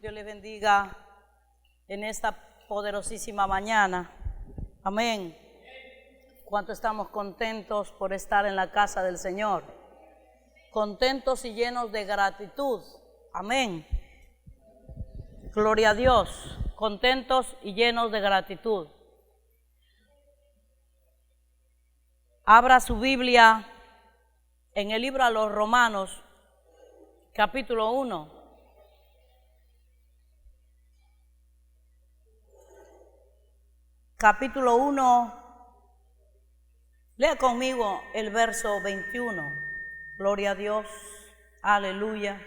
Dios les bendiga en esta poderosísima mañana. Amén. ¿Cuánto estamos contentos por estar en la casa del Señor? Contentos y llenos de gratitud. Amén. Gloria a Dios. Contentos y llenos de gratitud. Abra su Biblia en el libro a los Romanos, capítulo 1. Capítulo 1, lea conmigo el verso 21. Gloria a Dios, aleluya.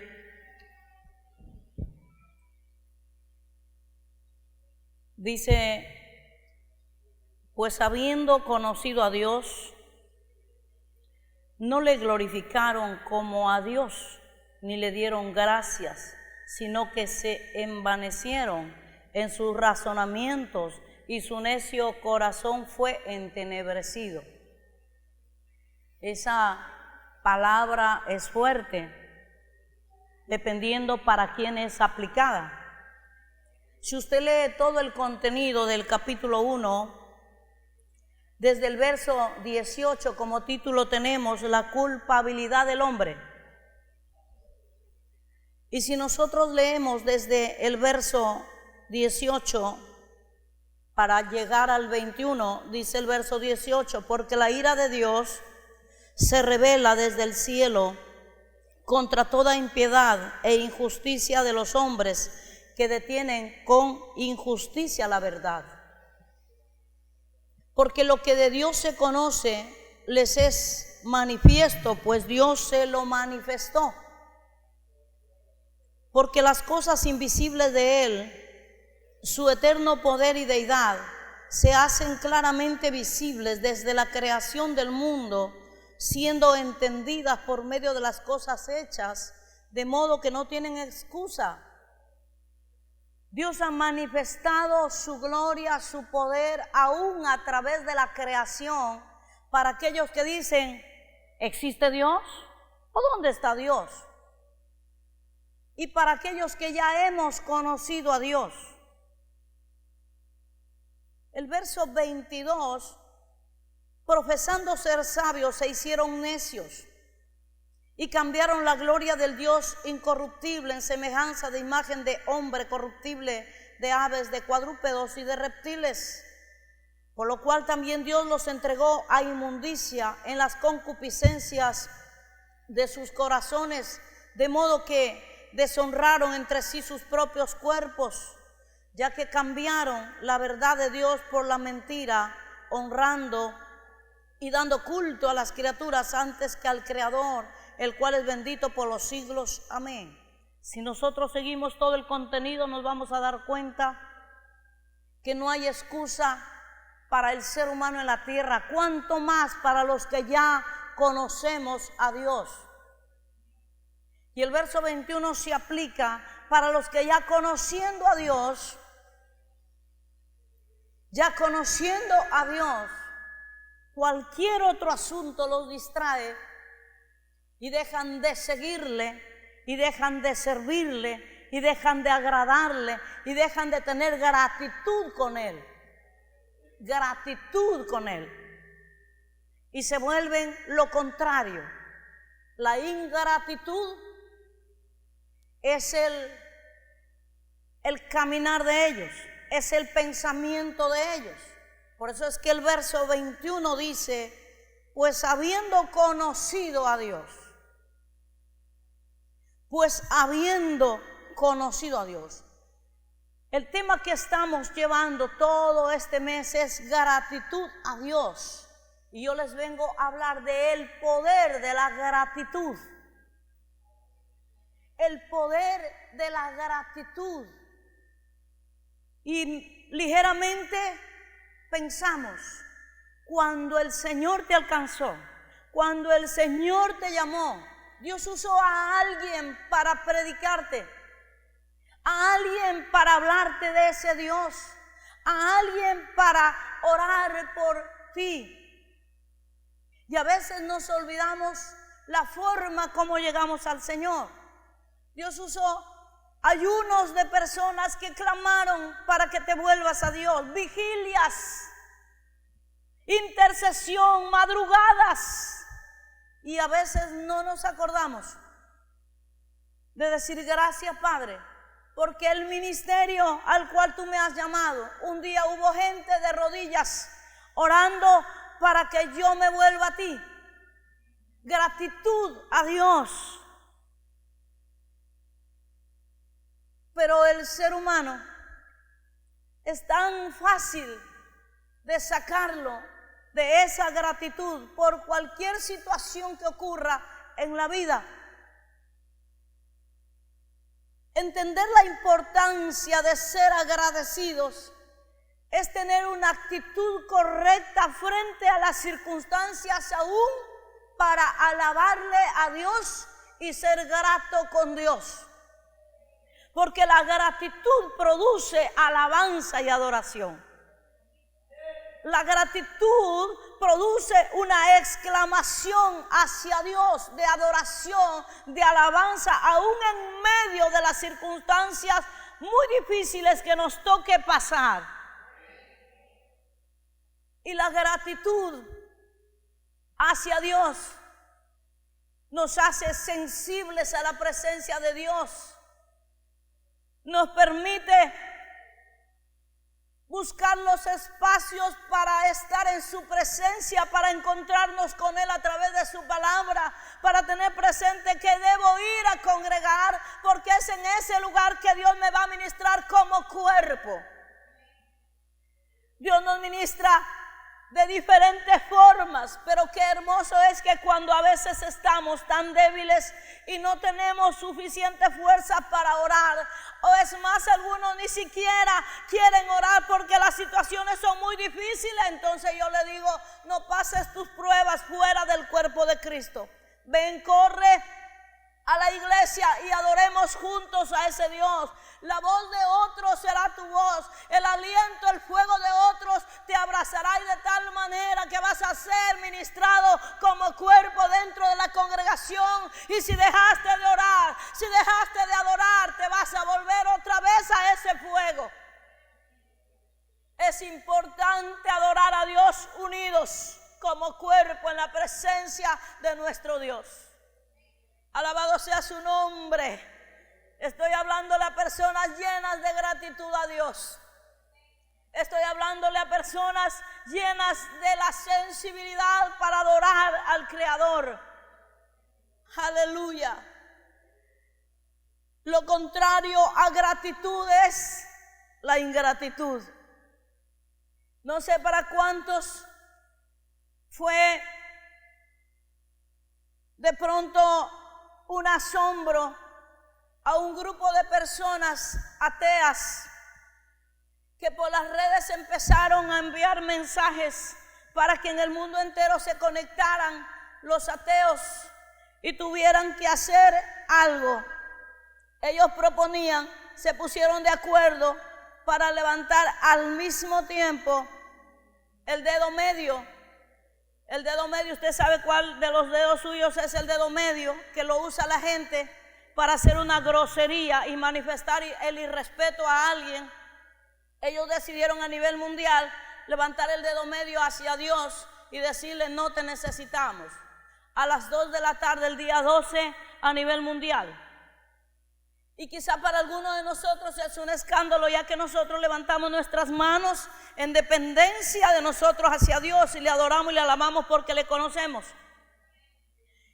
Dice, pues habiendo conocido a Dios, no le glorificaron como a Dios, ni le dieron gracias, sino que se envanecieron en sus razonamientos, y su necio corazón fue entenebrecido. Esa palabra es fuerte, dependiendo para quién es aplicada. Si usted lee todo el contenido del capítulo 1, desde el verso 18 como título tenemos la culpabilidad del hombre. Y si nosotros leemos desde el verso 18 para llegar al 21, dice el verso 18, porque la ira de Dios se revela desde el cielo contra toda impiedad e injusticia de los hombres que detienen con injusticia la verdad. Porque lo que de Dios se conoce les es manifiesto, pues Dios se lo manifestó. Porque las cosas invisibles de Él, su eterno poder y deidad, se hacen claramente visibles desde la creación del mundo, siendo entendidas por medio de las cosas hechas, de modo que no tienen excusa. Dios ha manifestado su gloria, su poder, aún a través de la creación, para aquellos que dicen, ¿existe Dios? ¿O dónde está Dios? Y para aquellos que ya hemos conocido a Dios. El verso 22, profesando ser sabios, se hicieron necios y cambiaron la gloria del Dios incorruptible en semejanza de imagen de hombre corruptible, de aves, de cuadrúpedos y de reptiles. Por lo cual también Dios los entregó a inmundicia en las concupiscencias de sus corazones, de modo que deshonraron entre sí sus propios cuerpos, ya que cambiaron la verdad de Dios por la mentira, honrando y dando culto a las criaturas antes que al Creador, el cual es bendito por los siglos. Amén. Si nosotros seguimos todo el contenido, nos vamos a dar cuenta que no hay excusa para el ser humano en la tierra, cuanto más para los que ya conocemos a Dios. Y el verso 21 se aplica para los que ya conociendo a Dios, cualquier otro asunto los distrae y dejan de seguirle, y dejan de servirle, y dejan de agradarle, y dejan de tener gratitud con Él. Gratitud con Él. Y se vuelven lo contrario. La ingratitud es el caminar de ellos, es el pensamiento de ellos. Por eso es que el verso 21 dice, pues habiendo conocido a Dios, El tema que estamos llevando todo este mes es gratitud a Dios. Y yo les vengo a hablar del poder de la gratitud. El poder de la gratitud. Y ligeramente pensamos, cuando el Señor te alcanzó, cuando el Señor te llamó, Dios usó a alguien para predicarte, a alguien para hablarte de ese Dios, a alguien para orar por ti. Y a veces nos olvidamos la forma como llegamos al Señor. Dios usó ayunos de personas que clamaron para que te vuelvas a Dios, vigilias, intercesión, madrugadas, y a veces no nos acordamos de decir gracias, Padre, porque el ministerio al cual tú me has llamado, un día hubo gente de rodillas orando para que yo me vuelva a ti. Gratitud a Dios. Pero el ser humano es tan fácil de sacarlo de esa gratitud por cualquier situación que ocurra en la vida. Entender la importancia de ser agradecidos es tener una actitud correcta frente a las circunstancias, aún para alabarle a Dios y ser grato con Dios. Porque la gratitud produce alabanza y adoración. La gratitud produce una exclamación hacia Dios de adoración, de alabanza, aún en medio de las circunstancias muy difíciles que nos toque pasar. Y la gratitud hacia Dios nos hace sensibles a la presencia de Dios. Nos permite buscar los espacios para estar en su presencia, para encontrarnos con Él a través de su palabra, para tener presente que debo ir a congregar, porque es en ese lugar que Dios me va a ministrar como cuerpo. Dios nos ministra de diferentes formas, pero qué hermoso es que cuando a veces estamos tan débiles y no tenemos suficiente fuerza para orar, o es más, algunos ni siquiera quieren orar porque las situaciones son muy difíciles, entonces yo le digo, no pases tus pruebas fuera del cuerpo de Cristo. Ven, corre a la iglesia y adoremos juntos a ese Dios. La voz de otros será tu voz, el aliento, el fuego de otros te abrazará, y de tal manera que vas a ser ministrado como cuerpo dentro de la congregación. Y si dejaste de orar, si dejaste de adorar, te vas a volver otra vez a ese fuego. Es importante adorar a Dios unidos como cuerpo en la presencia de nuestro Dios. Alabado sea su nombre. Estoy hablándole a personas llenas de gratitud a Dios. Estoy hablándole a personas llenas de la sensibilidad para adorar al Creador. Aleluya. Lo contrario a gratitud es la ingratitud. No sé para cuántos fue de pronto un asombro a un grupo de personas ateas que por las redes empezaron a enviar mensajes para que en el mundo entero se conectaran los ateos y tuvieran que hacer algo. Ellos proponían, se pusieron de acuerdo para levantar al mismo tiempo el dedo medio. El dedo medio, usted sabe cuál de los dedos suyos es el dedo medio, que lo usa la gente para hacer una grosería y manifestar el irrespeto a alguien. Ellos decidieron a nivel mundial levantar el dedo medio hacia Dios y decirle: no te necesitamos, a las 2 de la tarde el día 12 a nivel mundial. Y quizá para algunos de nosotros es un escándalo, ya que nosotros levantamos nuestras manos en dependencia de nosotros hacia Dios y le adoramos y le alabamos porque le conocemos.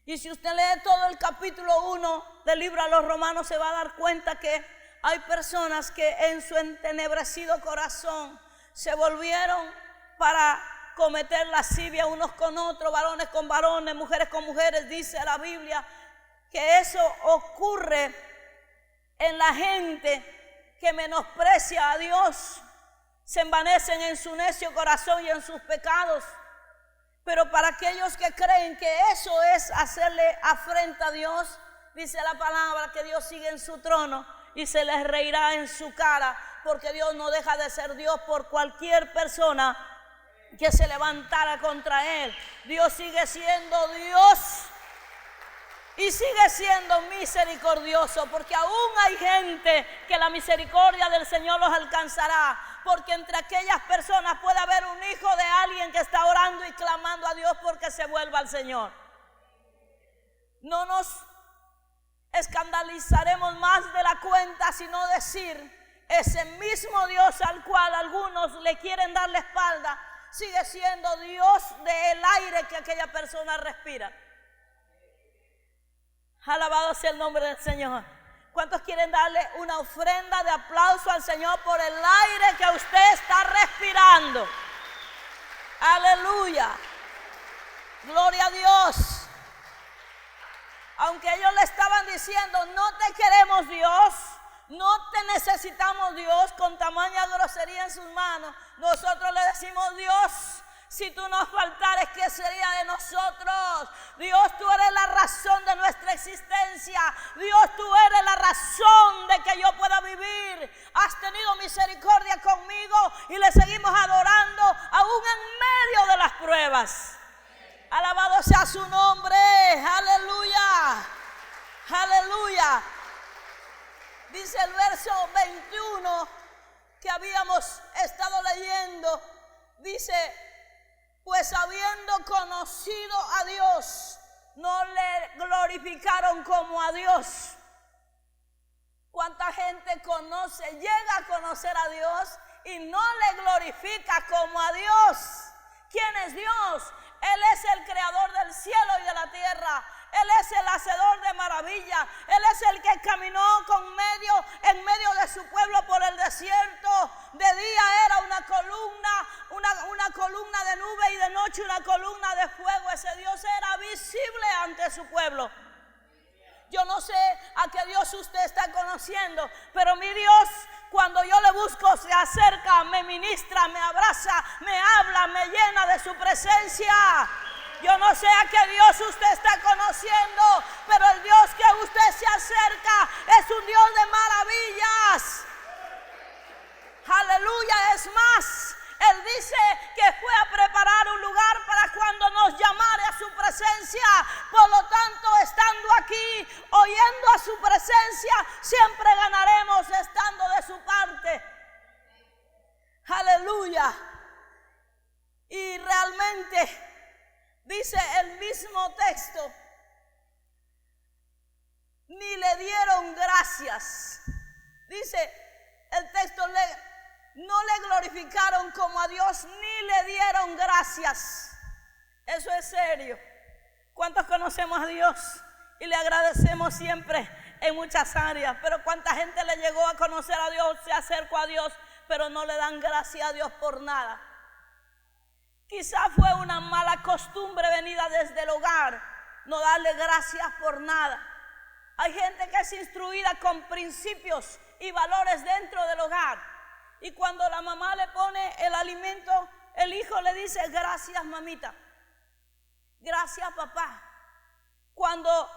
Y si usted lee todo el capítulo 1 del libro a los Romanos, se va a dar cuenta que hay personas que en su entenebrecido corazón se volvieron para cometer lascivia unos con otros, varones con varones, mujeres con mujeres. Dice la Biblia que eso ocurre en la gente que menosprecia a Dios, se envanecen en su necio corazón y en sus pecados. Pero para aquellos que creen que eso es hacerle afrenta a Dios, dice la palabra que Dios sigue en su trono y se les reirá en su cara, porque Dios no deja de ser Dios por cualquier persona que se levantara contra Él. Dios sigue siendo Dios Y sigue siendo misericordioso, porque aún hay gente que la misericordia del Señor los alcanzará, porque entre aquellas personas puede haber un hijo de alguien que está orando y clamando a Dios porque se vuelva al Señor. No nos escandalizaremos más de la cuenta, sino decir, ese mismo Dios al cual algunos le quieren dar la espalda, sigue siendo Dios del aire que aquella persona respira. Alabado sea el nombre del Señor. ¿Cuántos quieren darle una ofrenda de aplauso al Señor por el aire que usted está respirando? Aleluya. Gloria a Dios. Aunque ellos le estaban diciendo, no te queremos Dios, no te necesitamos Dios, con tamaña grosería en sus manos, nosotros le decimos, Dios, si tú nos faltares, ¿qué sería de nosotros? Dios, tú eres la razón de nuestra existencia. Dios, tú eres la razón de que yo pueda vivir. Has tenido misericordia conmigo y le seguimos adorando aún en medio de las pruebas. Alabado sea su nombre. Aleluya. Aleluya. Dice el verso 21 que habíamos estado leyendo. Dice, pues habiendo conocido a Dios, no le glorificaron como a Dios. ¿Cuánta gente conoce, llega a conocer a Dios y no le glorifica como a Dios? ¿Quién es Dios? Él es el creador del cielo y de la tierra. Él es el hacedor de maravilla. Él es el que caminó en medio de su pueblo por el desierto. De día era una columna de nube, y de noche una columna de fuego. Ese Dios era visible ante su pueblo. Yo no sé a qué Dios usted está conociendo, pero mi Dios, cuando yo le busco, se acerca, me ministra, me abraza, me habla, me llena de su presencia. Yo no sé a qué Dios usted está conociendo, pero el Dios que a usted se acerca es un Dios de maravillas. Aleluya. Es más, Él dice que fue a preparar un lugar para cuando nos llamare a su presencia. Por lo tanto, estando aquí, oyendo a su presencia, siempre ganaremos estando de su parte. Aleluya. Y realmente dice el mismo texto, ni le dieron gracias. Dice el texto, no le glorificaron como a Dios, ni le dieron gracias. Eso es serio. ¿Cuántos conocemos a Dios y le agradecemos siempre en muchas áreas? Pero ¿cuánta gente le llegó a conocer a Dios, se acercó a Dios, pero no le dan gracias a Dios por nada? Quizá fue una mala costumbre venida desde el hogar, no darle gracias por nada. Hay gente que es instruida con principios y valores dentro del hogar, y cuando la mamá le pone el alimento, el hijo le dice, gracias mamita, gracias papá. Cuando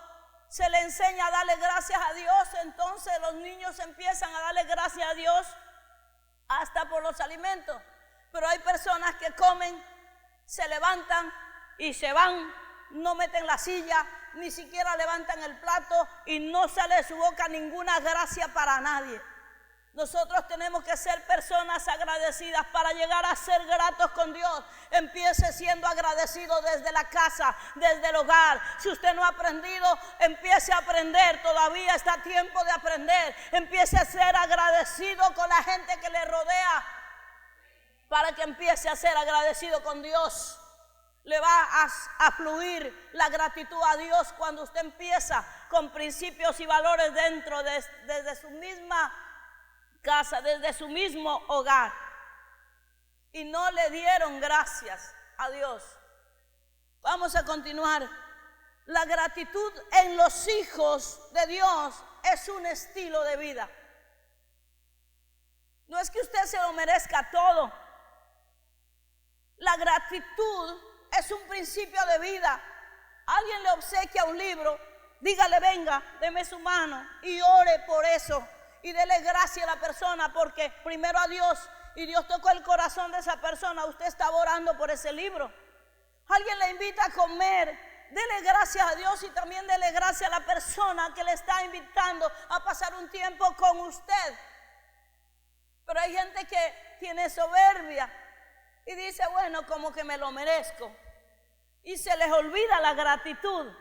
se le enseña a darle gracias a Dios, entonces los niños empiezan a darle gracias a Dios hasta por los alimentos. Pero hay personas que comen, se levantan y se van, no meten la silla, ni siquiera levantan el plato y no sale de su boca ninguna gracia para nadie. Nosotros tenemos que ser personas agradecidas para llegar a ser gratos con Dios. Empiece siendo agradecido desde la casa, desde el hogar. Si usted no ha aprendido, empiece a aprender. Todavía está a tiempo de aprender. Empiece a ser agradecido con la gente que le rodea, para que empiece a ser agradecido con Dios. Le va a fluir la gratitud a Dios cuando usted empieza con principios y valores dentro desde su misma casa, desde su mismo hogar. Y no le dieron gracias a Dios. Vamos a continuar. La gratitud en los hijos de Dios es un estilo de vida. No es que usted se lo merezca todo. La gratitud es un principio de vida. Alguien le obsequia un libro, dígale, venga, deme su mano y ore por eso. Y dele gracias a la persona, porque primero a Dios, y Dios tocó el corazón de esa persona, usted estaba orando por ese libro. Alguien le invita a comer, dele gracias a Dios y también dele gracias a la persona que le está invitando a pasar un tiempo con usted. Pero hay gente que tiene soberbia y dice, bueno, como que me lo merezco. Y se les olvida la gratitud.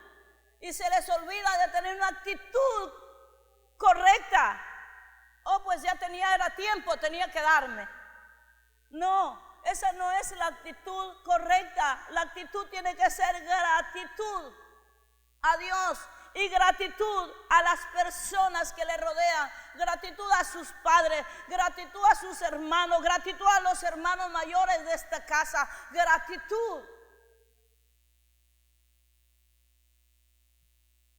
Y se les olvida de tener una actitud correcta. Oh, pues ya era tiempo, tenía que darme. No, esa no es la actitud correcta. La actitud tiene que ser gratitud a Dios y gratitud a las personas que le rodean, gratitud a sus padres, gratitud a sus hermanos, gratitud a los hermanos mayores de esta casa, gratitud.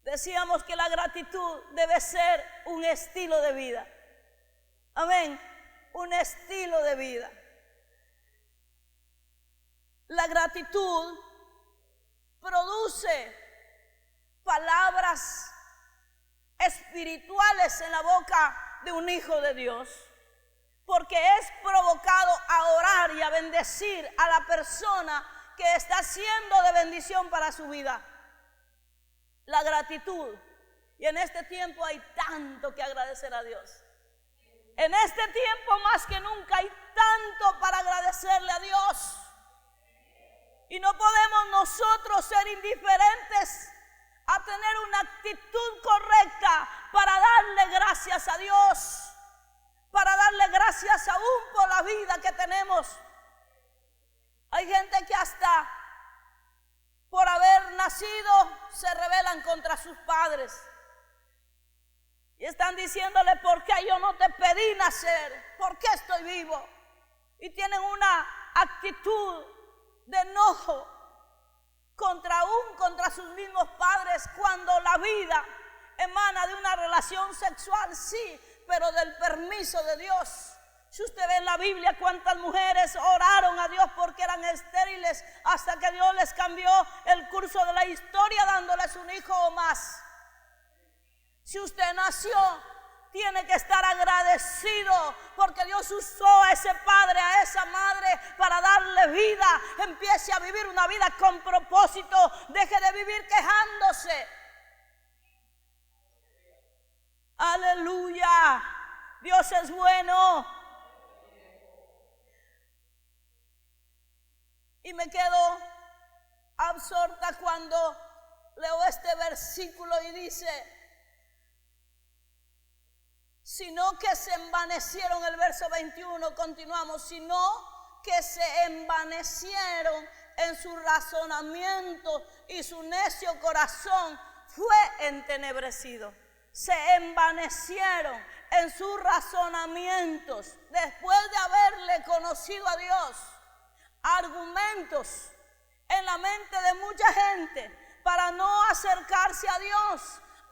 Decíamos que la gratitud debe ser un estilo de vida. Amén, un estilo de vida. La gratitud produce palabras espirituales en la boca de un hijo de Dios, porque es provocado a orar y a bendecir a la persona que está siendo de bendición para su vida. La gratitud. Y en este tiempo hay tanto que agradecer a Dios. En este tiempo más que nunca hay tanto para agradecerle a Dios. Y no podemos nosotros ser indiferentes a tener una actitud correcta para darle gracias a Dios, para darle gracias aún por la vida que tenemos. Hay gente que hasta por haber nacido se rebelan contra sus padres y están diciéndole, ¿por qué yo no te pedí nacer? ¿Por qué estoy vivo? Y tienen una actitud de enojo contra sus mismos padres, cuando la vida emana de una relación sexual, sí, pero del permiso de Dios. Si usted ve en la Biblia cuántas mujeres oraron a Dios porque eran estériles, hasta que Dios les cambió el curso de la historia dándoles un hijo o más. Si usted nació, tiene que estar agradecido porque Dios usó a ese padre, a esa madre para darle vida. Empiece a vivir una vida con propósito. Deje de vivir quejándose. Aleluya. Dios es bueno. Y me quedo absorta cuando leo este versículo y dice, sino que se envanecieron, el verso 21, continuamos, sino que se envanecieron en su razonamiento y su necio corazón fue entenebrecido. Se envanecieron en sus razonamientos después de haberle conocido a Dios. Argumentos en la mente de mucha gente para no acercarse a Dios.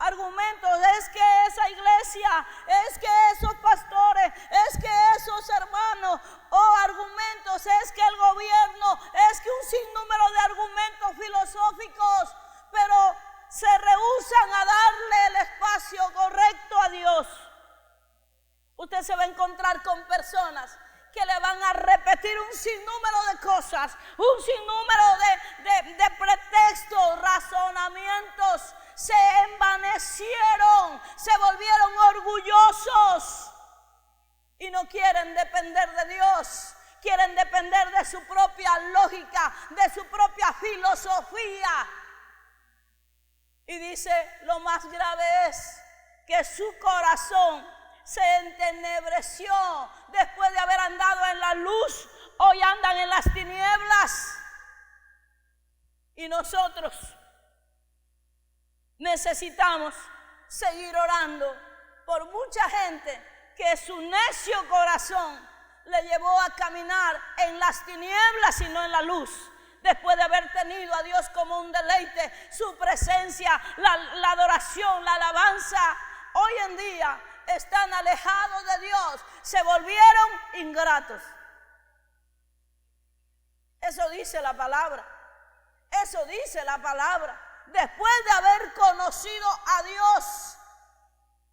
Argumentos, es que esa iglesia, es que esos pastores, es que esos hermanos, o argumentos, es que el gobierno, es que un sinnúmero de argumentos filosóficos, pero se rehúsan a darle el espacio correcto a Dios. Usted se va a encontrar con personas que le van a repetir un sinnúmero de cosas, un sinnúmero de pretextos, razonamientos. Se envanecieron, se volvieron orgullosos y no quieren depender de Dios, quieren depender de su propia lógica, de su propia filosofía. Y dice, lo más grave es que su corazón se entenebreció después de haber andado en la luz, hoy andan en las tinieblas. Y nosotros necesitamos seguir orando por mucha gente que su necio corazón le llevó a caminar en las tinieblas y no en la luz. Después de haber tenido a Dios como un deleite, su presencia, la adoración, la alabanza, hoy en día están alejados de Dios, se volvieron ingratos. Eso dice la palabra. Eso dice la palabra. Después de haber conocido a Dios,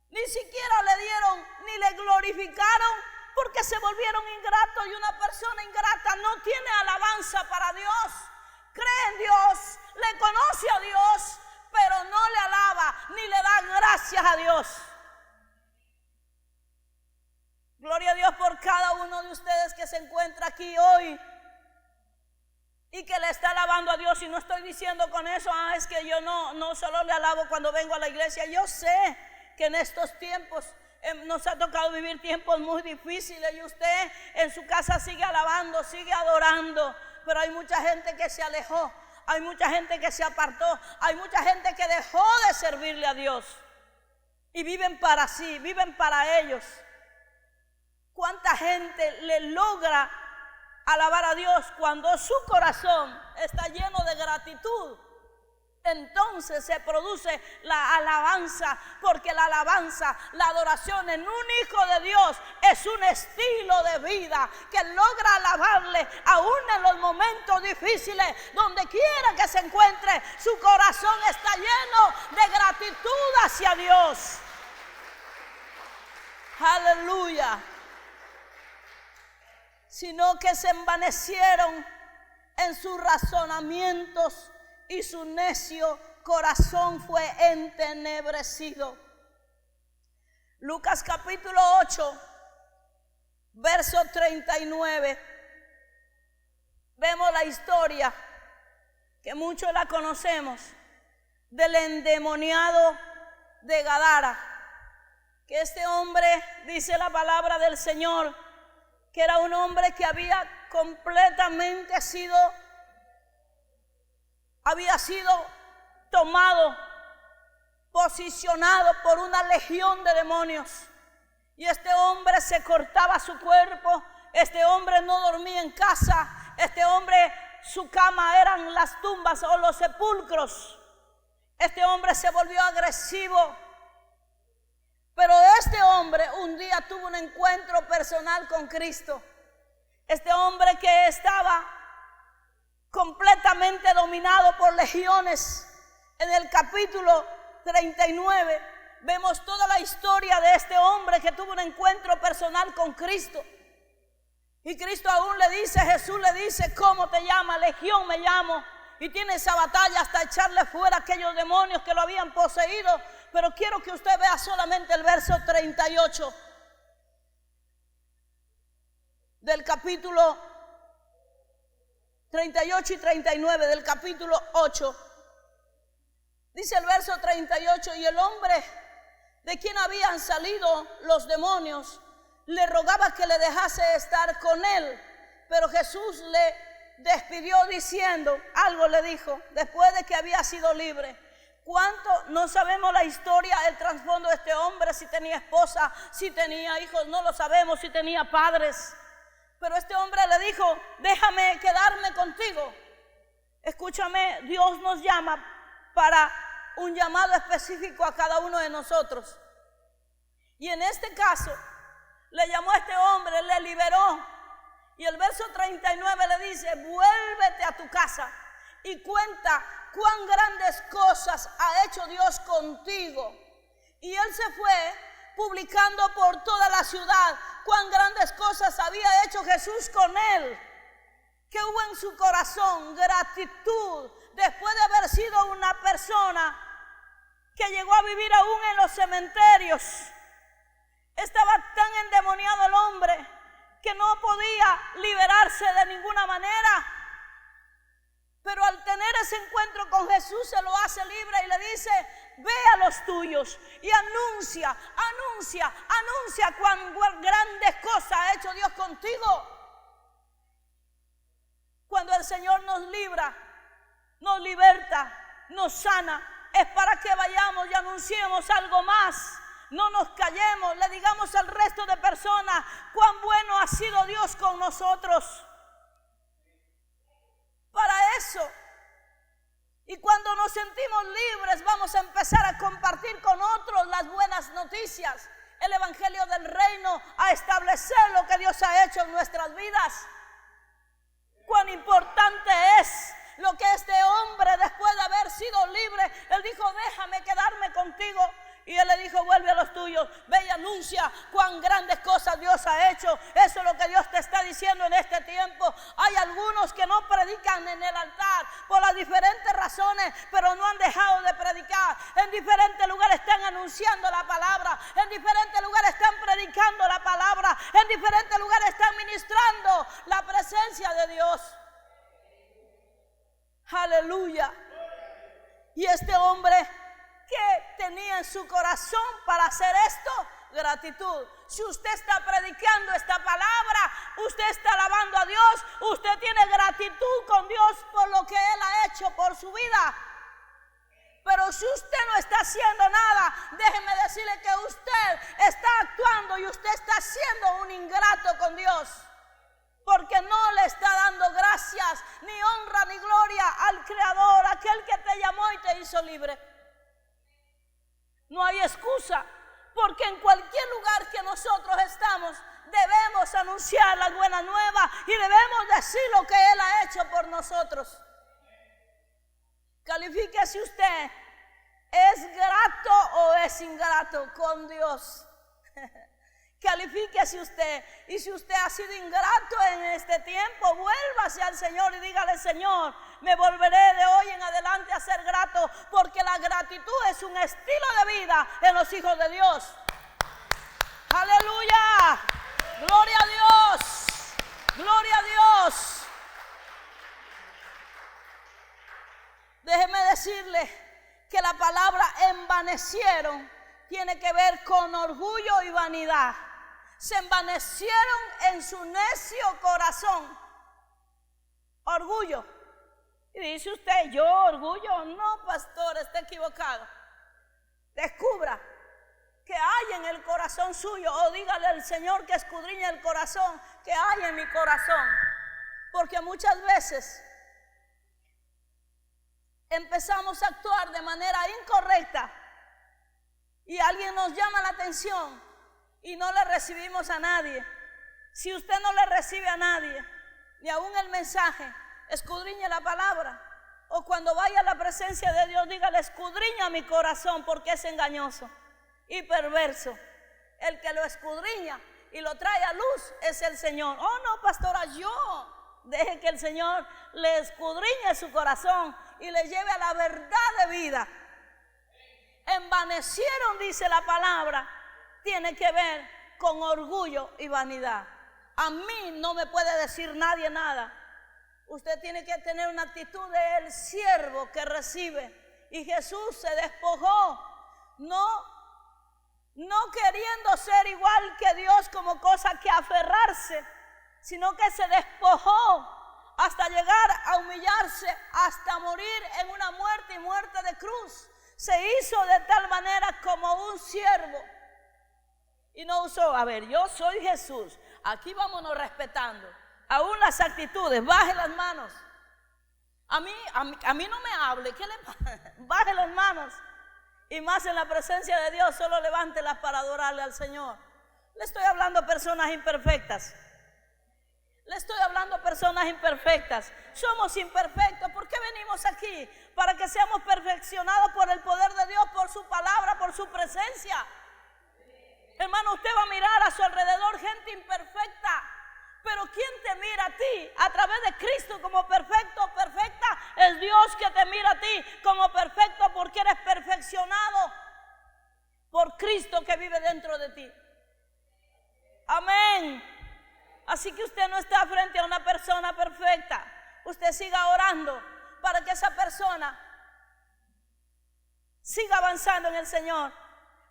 ni siquiera le dieron ni le glorificaron, porque se volvieron ingratos, y una persona ingrata no tiene alabanza para Dios. cree en Dios, le conoce a Dios, pero no le alaba ni le da gracias a Dios. Gloria a Dios por cada uno de ustedes que se encuentra aquí hoy y que le está alabando a Dios. Y no estoy diciendo con eso, es que yo no solo le alabo cuando vengo a la iglesia. Yo sé que en estos tiempos nos ha tocado vivir tiempos muy difíciles y usted en su casa sigue alabando, sigue adorando, pero hay mucha gente que se alejó, hay mucha gente que se apartó, hay mucha gente que dejó de servirle a Dios y viven para sí, viven para ellos. ¿Cuánta gente le logra alabar a Dios cuando su corazón está lleno de gratitud? Entonces se produce la alabanza, porque la alabanza, la adoración en un hijo de Dios es un estilo de vida que logra alabarle aún en los momentos difíciles. Donde quiera que se encuentre, su corazón está lleno de gratitud hacia Dios. Aleluya. Sino que se envanecieron en sus razonamientos y su necio corazón fue entenebrecido. Lucas capítulo 8, verso 39. Vemos la historia, que muchos la conocemos, del endemoniado de Gadara. Que este hombre, dice la palabra del Señor, que era un hombre que había sido tomado, posicionado por una legión de demonios. Y este hombre se cortaba su cuerpo, este hombre no dormía en casa, este hombre, su cama eran las tumbas o los sepulcros. Este hombre se volvió agresivo. Pero este hombre un día tuvo un encuentro personal con Cristo. Este hombre que estaba completamente dominado por legiones. En el capítulo 39 vemos toda la historia de este hombre que tuvo un encuentro personal con Cristo. Y Cristo aún le dice, Jesús le dice, ¿cómo te llamas? Legión me llamo. Y tiene esa batalla hasta echarle fuera a aquellos demonios que lo habían poseído. Pero quiero que usted vea solamente el verso 38 del capítulo 38 y 39 del capítulo 8. Dice el verso 38, y el hombre de quien habían salido los demonios le rogaba que le dejase estar con él. Pero Jesús le despidió diciendo, algo le dijo, después de que había sido libre. ¿Cuánto? No sabemos la historia, el trasfondo de este hombre, si tenía esposa, si tenía hijos, no lo sabemos, si tenía padres. Pero este hombre le dijo, déjame quedarme contigo. Escúchame, Dios nos llama para un llamado específico a cada uno de nosotros. Y en este caso, le llamó a este hombre, le liberó. Y el verso 39 le dice, vuélvete a tu casa y cuenta cuán grandes cosas ha hecho Dios contigo. Y él se fue publicando por toda la ciudad cuán grandes cosas había hecho Jesús con él. Que hubo en su corazón gratitud después de haber sido una persona que llegó a vivir aún en los cementerios. Estaba tan endemoniado el hombre que no podía liberarse de ninguna manera. Pero al tener ese encuentro con Jesús se lo hace libre y le dice, ve a los tuyos y anuncia cuán grandes cosas ha hecho Dios contigo. Cuando el Señor nos libra, nos liberta, nos sana, es para que vayamos y anunciemos algo más. No nos callemos, le digamos al resto de personas cuán bueno ha sido Dios con nosotros. Para eso. Y cuando nos sentimos libres, vamos a empezar a compartir con otros las buenas noticias, el evangelio del reino, a establecer lo que Dios ha hecho en nuestras vidas. Cuán importante es lo que este hombre, después de haber sido libre, él dijo, déjame quedarme contigo. Y él le dijo, vuelve a los tuyos, ve y anuncia cuán grandes cosas Dios ha hecho. Eso es lo que Dios te está diciendo en este tiempo. Hay algunos que no predican en el altar por las diferentes razones, pero no han dejado de predicar. En diferentes lugares están anunciando la palabra, en diferentes lugares están predicando la palabra, en diferentes lugares están ministrando la presencia de Dios. Aleluya. Y este hombre, ¿qué tenía en su corazón para hacer esto? Gratitud. Si usted está predicando esta palabra, usted está alabando a Dios, usted tiene gratitud con Dios por lo que Él ha hecho por su vida. Pero si usted no está haciendo nada, déjeme decirle que usted está actuando y usted está siendo un ingrato con Dios. Porque no le está dando gracias, ni honra, ni gloria al Creador, aquel que te llamó y te hizo libre. No hay excusa, porque en cualquier lugar que nosotros estamos, debemos anunciar las buenas nuevas y debemos decir lo que Él ha hecho por nosotros. Califique si usted es grato o es ingrato con Dios. Califíquese usted, y si usted ha sido ingrato en este tiempo, vuélvase al Señor y dígale: Señor, me volveré de hoy en adelante a ser grato, porque la gratitud es un estilo de vida en los hijos de Dios. Aleluya, gloria a Dios, gloria a Dios. Déjeme decirle que la palabra envanecieron tiene que ver con orgullo y vanidad. Se envanecieron en su necio corazón. Orgullo. Y dice usted: ¿yo orgullo? No, pastor, está equivocado. Descubra qué hay en el corazón suyo, o dígale al Señor que escudriñe el corazón, que hay en mi corazón. Porque muchas veces empezamos a actuar de manera incorrecta y alguien nos llama la atención y no le recibimos a nadie. Si usted no le recibe a nadie, ni aún el mensaje, escudriñe la palabra. O cuando vaya a la presencia de Dios, dígale: escudriña mi corazón, porque es engañoso y perverso. El que lo escudriña y lo trae a luz es el Señor. Oh no, pastora, yo. Deje que el Señor le escudriñe su corazón y le lleve a la verdad de vida. Envanecieron, dice la palabra, tiene que ver con orgullo y vanidad. A mí no me puede decir nadie nada. Usted tiene que tener una actitud del siervo que recibe. Y Jesús se despojó, no queriendo ser igual que Dios como cosa que aferrarse, sino que se despojó hasta llegar a humillarse, hasta morir en una muerte y muerte de cruz. Se hizo de tal manera como un siervo. Y no usó: a ver, yo soy Jesús. Aquí vámonos respetando. Aún las actitudes, baje las manos. A mí no me hable. ¿Qué le pasa? Baje las manos. Y más en la presencia de Dios, solo levántelas para adorarle al Señor. Le estoy hablando a personas imperfectas. Le estoy hablando a personas imperfectas. Somos imperfectos. ¿Por qué venimos aquí? Para que seamos perfeccionados por el poder de Dios, por su palabra, por su presencia. Hermano, usted va a mirar a su alrededor gente imperfecta. Pero ¿quién te mira a ti? A través de Cristo como perfecto o perfecta. Es Dios que te mira a ti como perfecto, porque eres perfeccionado por Cristo que vive dentro de ti. Amén. Así que usted no está frente a una persona perfecta. Usted siga orando para que esa persona siga avanzando en el Señor.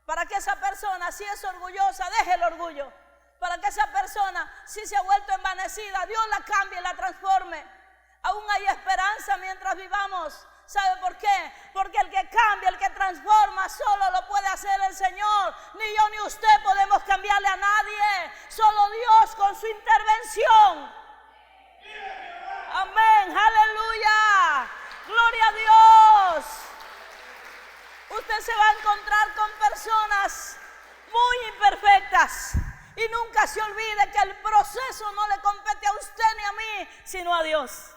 Para que esa persona, si es orgullosa, deje el orgullo. Para que esa persona, si se ha vuelto envanecida, Dios la cambie y la transforme. Aún hay esperanza mientras vivamos. ¿Sabe por qué? Porque el que cambia, el que transforma, solo lo puede hacer el Señor. Ni yo ni usted podemos cambiarle a nadie. Solo Dios con su intervención. Amén, aleluya. Gloria a Dios. Usted se va a encontrar con personas muy imperfectas. Y nunca se olvide que el proceso no le compete a usted ni a mí, sino a Dios.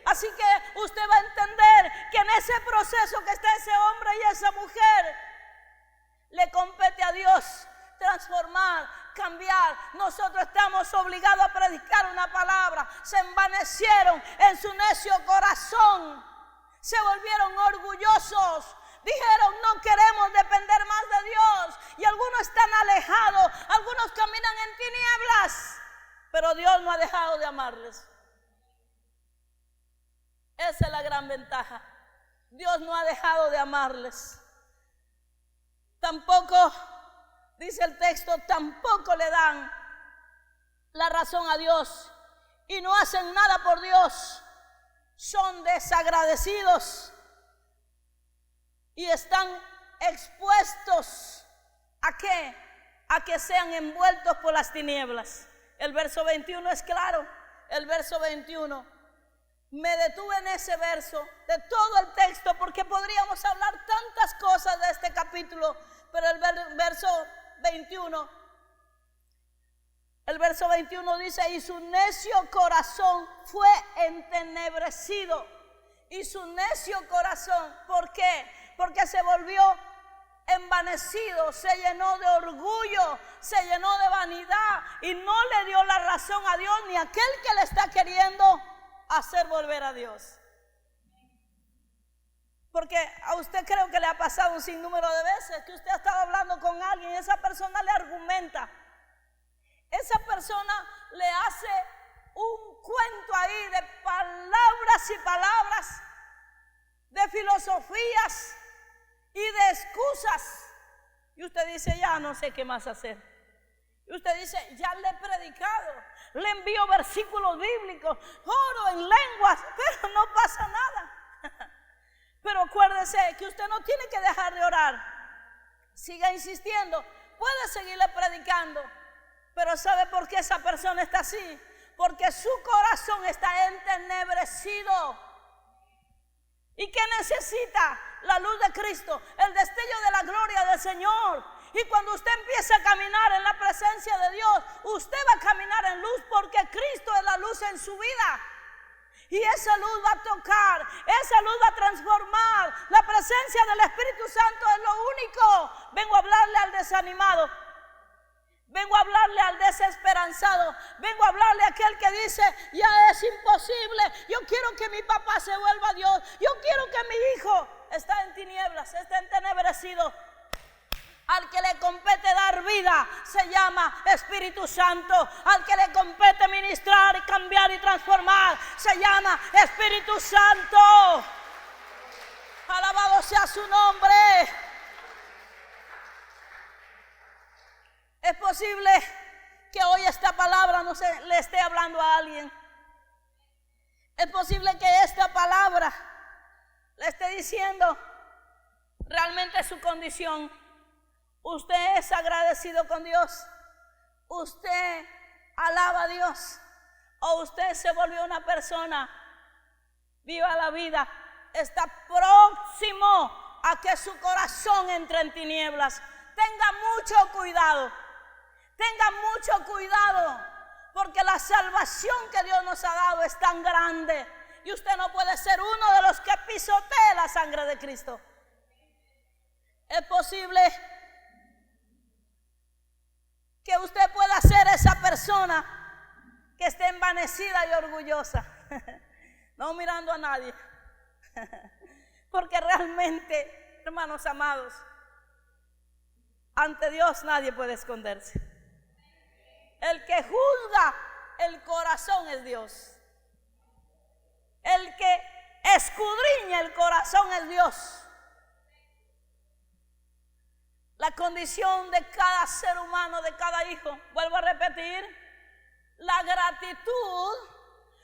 Así que usted va a entender que en ese proceso que está ese hombre y esa mujer, Le compete a Dios transformar, cambiar. Nosotros estamos obligados a predicar una palabra. Se envanecieron en su necio corazón. Se volvieron orgullosos. Dijeron, no queremos depender más de Dios. Y algunos están alejados, algunos caminan en tinieblas. Pero Dios no ha dejado de amarles. Esa es la gran ventaja. Dios no ha dejado de amarles. Tampoco, dice el texto, tampoco le dan la razón a Dios y no hacen nada por Dios. Son desagradecidos y están expuestos ¿a qué? A que sean envueltos por las tinieblas. El verso 21 es claro. El verso 21. Me detuve en ese verso de todo el texto porque podríamos hablar tantas cosas de este capítulo, pero el verso 21 dice, y su necio corazón fue entenebrecido. Y su necio corazón, ¿por qué? Porque se volvió envanecido, se llenó de orgullo, se llenó de vanidad y no le dio la razón a Dios ni a aquel que le está queriendo hacer volver a Dios. Porque a usted creo que le ha pasado un sinnúmero de veces que usted ha estado hablando con alguien y esa persona le argumenta. Esa persona le hace un cuento ahí de palabras y palabras, de filosofías y de excusas. Y usted dice, ya no sé qué más hacer. Y usted dice, ya le he predicado, le envío versículos bíblicos, oro en lenguas, pero no pasa nada. Pero acuérdese que usted no tiene que dejar de orar. Siga insistiendo, puede seguirle predicando. Pero ¿sabe por qué esa persona está así? Porque su corazón está entenebrecido. ¿Y qué necesita? La luz de Cristo, el destello de la gloria del Señor. Y cuando usted empieza a caminar en la presencia de Dios, usted va a caminar en luz porque Cristo es la luz en su vida. Y esa luz va a tocar, esa luz va a transformar. La presencia del Espíritu Santo es lo único. Vengo a hablarle al desanimado. Vengo a hablarle al desesperanzado. Vengo a hablarle a aquel que dice, ya es imposible. Yo quiero que mi papá se vuelva a Dios. Yo quiero que mi hijo está en tinieblas, está entenebrecido. Al que le compete dar vida se llama Espíritu Santo. Al que le compete ministrar y cambiar y transformar se llama Espíritu Santo. Alabado sea su nombre. Es posible que hoy esta palabra no se le esté hablando a alguien. Es posible que esta palabra le esté diciendo realmente su condición. Usted es agradecido con Dios. Usted alaba a Dios. O usted se volvió una persona viva la vida. Está próximo a que su corazón entre en tinieblas. Tenga mucho cuidado. Tenga mucho cuidado, porque la salvación que Dios nos ha dado es tan grande y usted no puede ser uno de los que pisotee la sangre de Cristo. Es posible que usted pueda ser esa persona que esté envanecida y orgullosa, no mirando a nadie, porque realmente, hermanos amados, ante Dios nadie puede esconderse. El que juzga el corazón es Dios. El que escudriña el corazón es Dios. La condición de cada ser humano, de cada hijo, vuelvo a repetir, la gratitud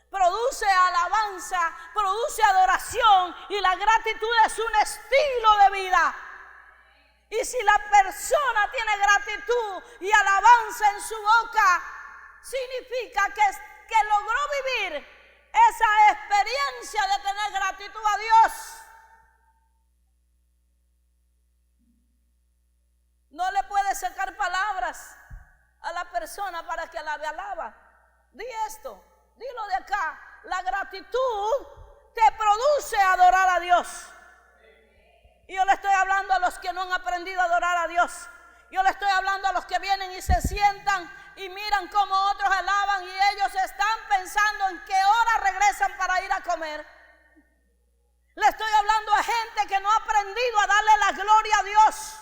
produce alabanza, produce adoración y la gratitud es un estilo de vida. Y si la persona tiene gratitud y alabanza en su boca, significa que logró vivir esa experiencia de tener gratitud a Dios. No le puede sacar palabras a la persona para que la alaba. Di esto, dilo de acá. La gratitud te produce adorar a Dios. Y yo le estoy hablando a los que no han aprendido a adorar a Dios. Yo le estoy hablando a los que vienen y se sientan y miran cómo otros alaban y ellos están pensando en qué hora regresan para ir a comer. Le estoy hablando a gente que no ha aprendido a darle la gloria a Dios.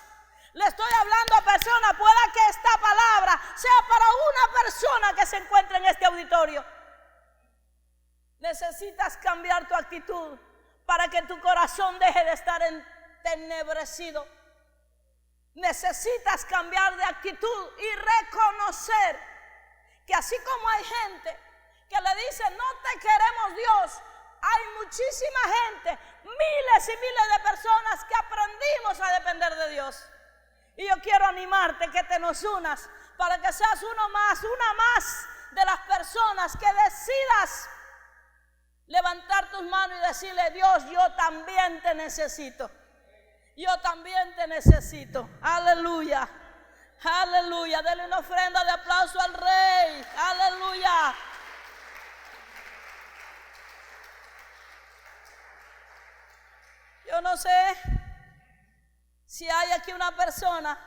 Le estoy hablando a personas, pueda que esta palabra sea para una persona que se encuentre en este auditorio. Necesitas cambiar tu actitud para que tu corazón deje de estar entenebrecido. Necesitas cambiar de actitud y reconocer que así como hay gente que le dice no te queremos Dios, hay muchísima gente, miles y miles de personas que aprendimos a depender de Dios. Y yo quiero animarte que te nos unas para que seas una más de las personas que decidas levantar tus manos y decirle Dios, yo también te necesito. Yo también te necesito. Aleluya. Aleluya. Denle una ofrenda de aplauso al Rey. Aleluya. Yo no sé si hay aquí una persona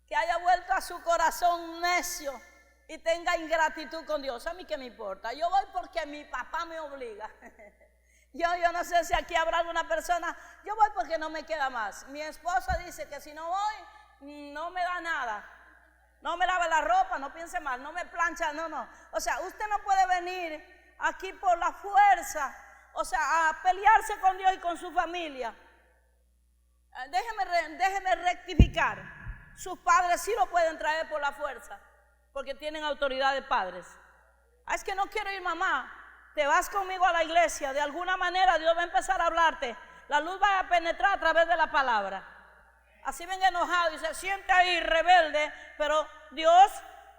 que haya vuelto a su corazón necio y tenga ingratitud con Dios. A mí qué me importa. Yo voy porque mi papá me obliga. Yo no sé si aquí habrá alguna persona, yo voy porque no me queda más. Mi esposa dice que si no voy, no me da nada. No me lava la ropa, no piense mal, no me plancha, no. O sea, usted no puede venir aquí por la fuerza, o sea, a pelearse con Dios y con su familia. Déjeme rectificar. Sus padres sí lo pueden traer por la fuerza, porque tienen autoridad de padres. Es que no quiero ir, mamá. Te vas conmigo a la iglesia, de alguna manera Dios va a empezar a hablarte. La luz va a penetrar a través de la palabra. Así venga enojado y se siente ahí rebelde, pero Dios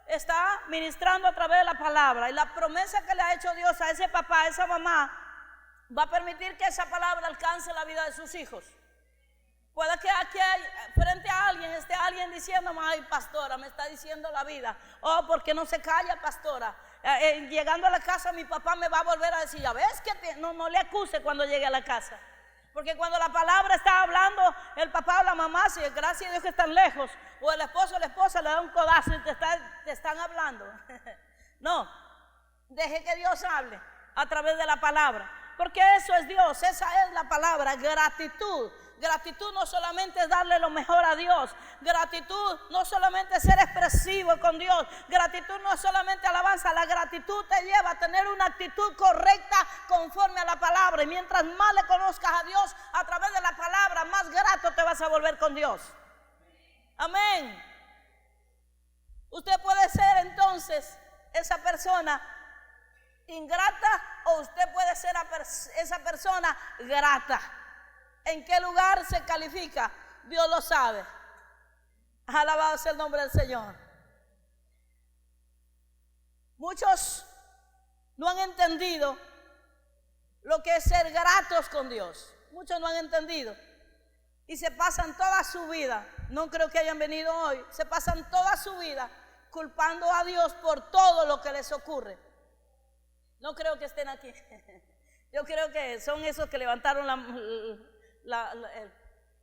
está ministrando a través de la palabra. Y la promesa que le ha hecho Dios a ese papá, a esa mamá, va a permitir que esa palabra alcance la vida de sus hijos. Puede que aquí frente a alguien esté alguien diciendo, ay pastora, me está diciendo la vida. Oh, ¿por qué no se calla, pastora? Llegando a la casa mi papá me va a volver a decir, ya ves que no le acuse cuando llegue a la casa. Porque cuando la palabra está hablando, el papá o la mamá, si gracias a Dios que están lejos, o el esposo o la esposa le da un codazo y te están hablando. No, deje que Dios hable a través de la palabra. Porque eso es Dios, esa es la palabra, gratitud. Gratitud no solamente es darle lo mejor a Dios. Gratitud no solamente es ser expresivo con Dios. Gratitud no es solamente alabanza. La gratitud te lleva a tener una actitud correcta conforme a la palabra. Y mientras más le conozcas a Dios a través de la palabra, más grato te vas a volver con Dios. Amén. Usted puede ser entonces esa persona ingrata o usted puede ser esa persona grata. ¿En qué lugar se califica? Dios lo sabe. Alabado sea el nombre del Señor. Muchos no han entendido lo que es ser gratos con Dios. Muchos no han entendido. Y se pasan toda su vida, no creo que hayan venido hoy, se pasan toda su vida culpando a Dios por todo lo que les ocurre. No creo que estén aquí. Yo creo que son esos que levantaron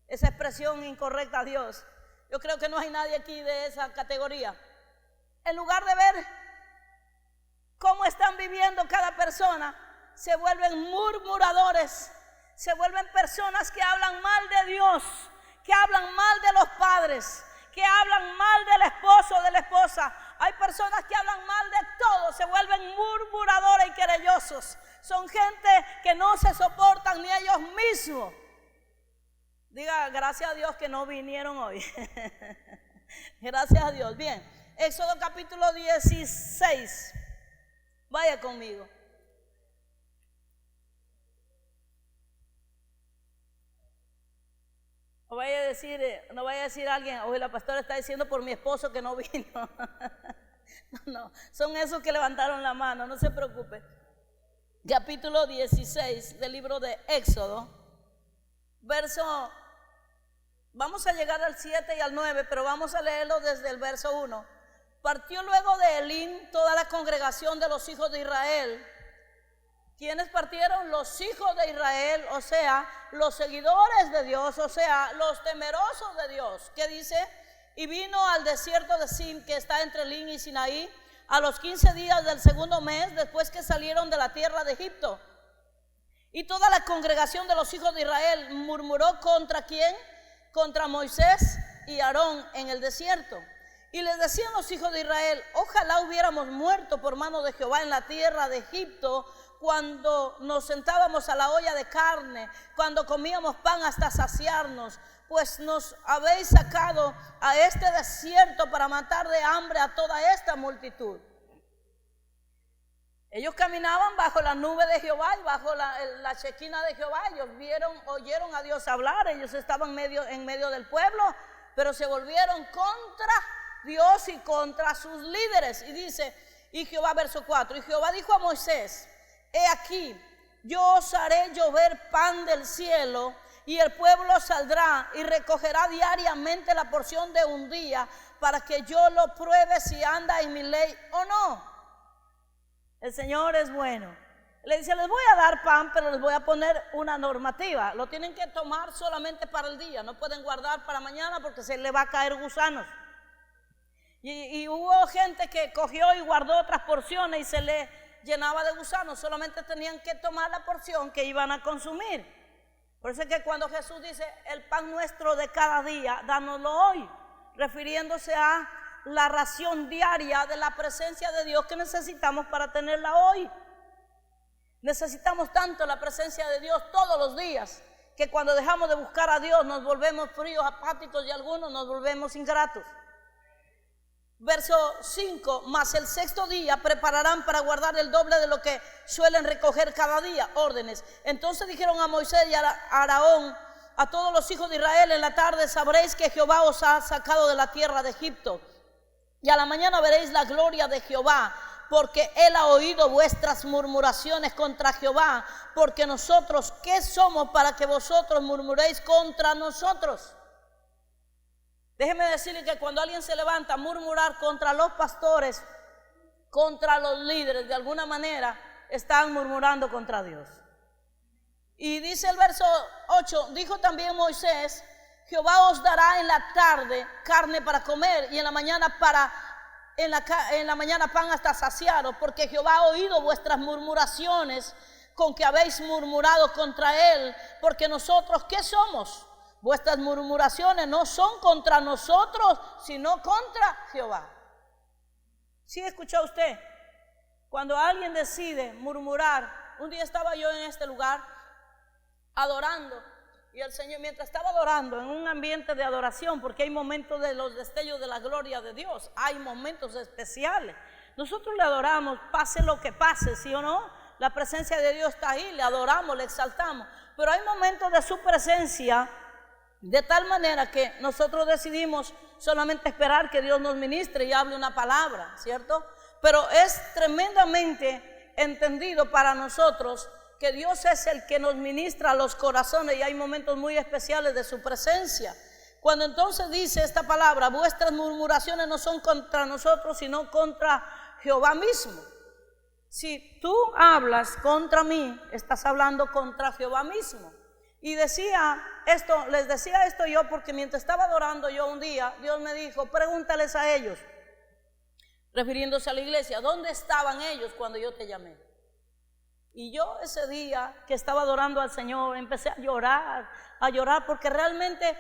esa expresión incorrecta a Dios. Yo creo que no hay nadie aquí de esa categoría. En lugar de ver cómo están viviendo cada persona, se vuelven murmuradores, se vuelven personas que hablan mal de Dios, que hablan mal de los padres, que hablan mal del esposo o de la esposa. Hay personas que hablan mal de todo, se vuelven murmuradores y querellosos. Son gente que no se soportan ni ellos mismos. Diga, gracias a Dios que no vinieron hoy. Gracias a Dios. Bien, Éxodo capítulo 16. Vaya conmigo. No vaya a decir alguien, oye, la pastora está diciendo por mi esposo que no vino. No, son esos que levantaron la mano, no se preocupe. Capítulo 16 del libro de Éxodo, vamos a llegar al 7 y al 9, pero vamos a leerlo desde el verso 1. Partió luego de Elim toda la congregación de los hijos de Israel ¿Quiénes partieron? Los hijos de Israel, o sea, los seguidores de Dios, o sea, los temerosos de Dios. ¿Qué dice? Y vino al desierto de Sin, que está entre Lin y Sinaí, a los 15 días del segundo mes, después que salieron de la tierra de Egipto. Y toda la congregación de los hijos de Israel murmuró ¿contra quién? Contra Moisés y Aarón en el desierto. Y les decían los hijos de Israel: ojalá hubiéramos muerto por mano de Jehová en la tierra de Egipto, cuando nos sentábamos a la olla de carne, cuando comíamos pan hasta saciarnos, pues nos habéis sacado a este desierto para matar de hambre a toda esta multitud. Ellos caminaban bajo la nube de Jehová y bajo la chequina de Jehová. Ellos oyeron a Dios hablar. Ellos estaban en medio del pueblo, pero se volvieron contra Dios y contra sus líderes. Y dice, y Jehová, verso 4, y Jehová dijo a Moisés: he aquí, yo os haré llover pan del cielo, y el pueblo saldrá y recogerá diariamente la porción de un día, para que yo lo pruebe si anda en mi ley o no. El Señor es bueno. Le dice: les voy a dar pan, pero les voy a poner una normativa. Lo tienen que tomar solamente para el día. No pueden guardar para mañana porque se le va a caer gusanos. Y hubo gente que cogió y guardó otras porciones y se le llenaba de gusanos. Solamente tenían que tomar la porción que iban a consumir. Por eso es que cuando Jesús dice: el pan nuestro de cada día, dánoslo hoy, refiriéndose a la ración diaria de la presencia de Dios que necesitamos para tenerla hoy. Necesitamos tanto la presencia de Dios todos los días, que cuando dejamos de buscar a Dios nos volvemos fríos, apáticos, y algunos nos volvemos ingratos. Verso 5, mas el sexto día prepararán para guardar el doble de lo que suelen recoger cada día. Órdenes. Entonces dijeron a Moisés y a Aarón, a todos los hijos de Israel: en la tarde sabréis que Jehová os ha sacado de la tierra de Egipto, y a la mañana veréis la gloria de Jehová, porque él ha oído vuestras murmuraciones contra Jehová. Porque nosotros, ¿qué somos para que vosotros murmuréis contra nosotros? Déjeme decirle que cuando alguien se levanta a murmurar contra los pastores, contra los líderes, de alguna manera están murmurando contra Dios. Y dice el verso 8, dijo también Moisés: Jehová os dará en la tarde carne para comer, y en la mañana pan hasta saciaros, porque Jehová ha oído vuestras murmuraciones con que habéis murmurado contra él. Porque nosotros, ¿qué somos? Vuestras murmuraciones no son contra nosotros, sino contra Jehová. ¿Sí escuchó usted? Cuando alguien decide murmurar. Un día estaba yo en este lugar adorando, y el Señor, mientras estaba adorando en un ambiente de adoración, porque hay momentos de los destellos de la gloria de Dios, hay momentos especiales. Nosotros le adoramos, pase lo que pase, ¿sí o no? La presencia de Dios está ahí, le adoramos, le exaltamos. Pero hay momentos de su presencia de tal manera que nosotros decidimos solamente esperar que Dios nos ministre y hable una palabra, ¿cierto? Pero es tremendamente entendido para nosotros que Dios es el que nos ministra a los corazones, y hay momentos muy especiales de su presencia. Cuando entonces dice esta palabra: vuestras murmuraciones no son contra nosotros, sino contra Jehová mismo. Si tú hablas contra mí, estás hablando contra Jehová mismo. Y les decía esto yo porque mientras estaba adorando yo un día, Dios me dijo: pregúntales a ellos, refiriéndose a la iglesia, ¿dónde estaban ellos cuando yo te llamé? Y yo ese día que estaba adorando al Señor empecé a llorar, porque realmente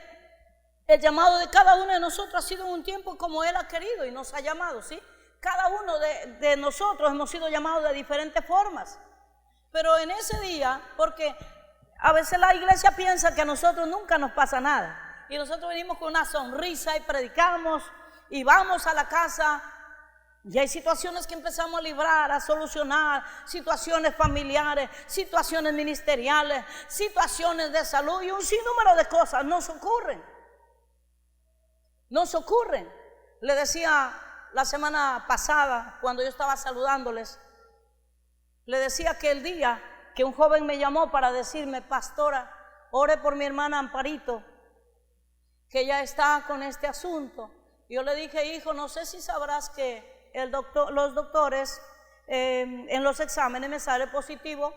el llamado de cada uno de nosotros ha sido en un tiempo como Él ha querido y nos ha llamado, ¿sí? Cada uno de nosotros hemos sido llamados de diferentes formas. Pero en ese día, porque a veces la iglesia piensa que a nosotros nunca nos pasa nada, y nosotros venimos con una sonrisa y predicamos y vamos a la casa, y hay situaciones que empezamos a librar, a solucionar, situaciones familiares, situaciones ministeriales, situaciones de salud, y un sinnúmero de cosas nos ocurren. Le decía la semana pasada, cuando yo estaba saludándoles, le decía que el día que un joven me llamó para decirme: pastora, ore por mi hermana Amparito, que ella está con este asunto. Yo le dije: hijo, no sé si sabrás que los doctores en los exámenes me sale positivo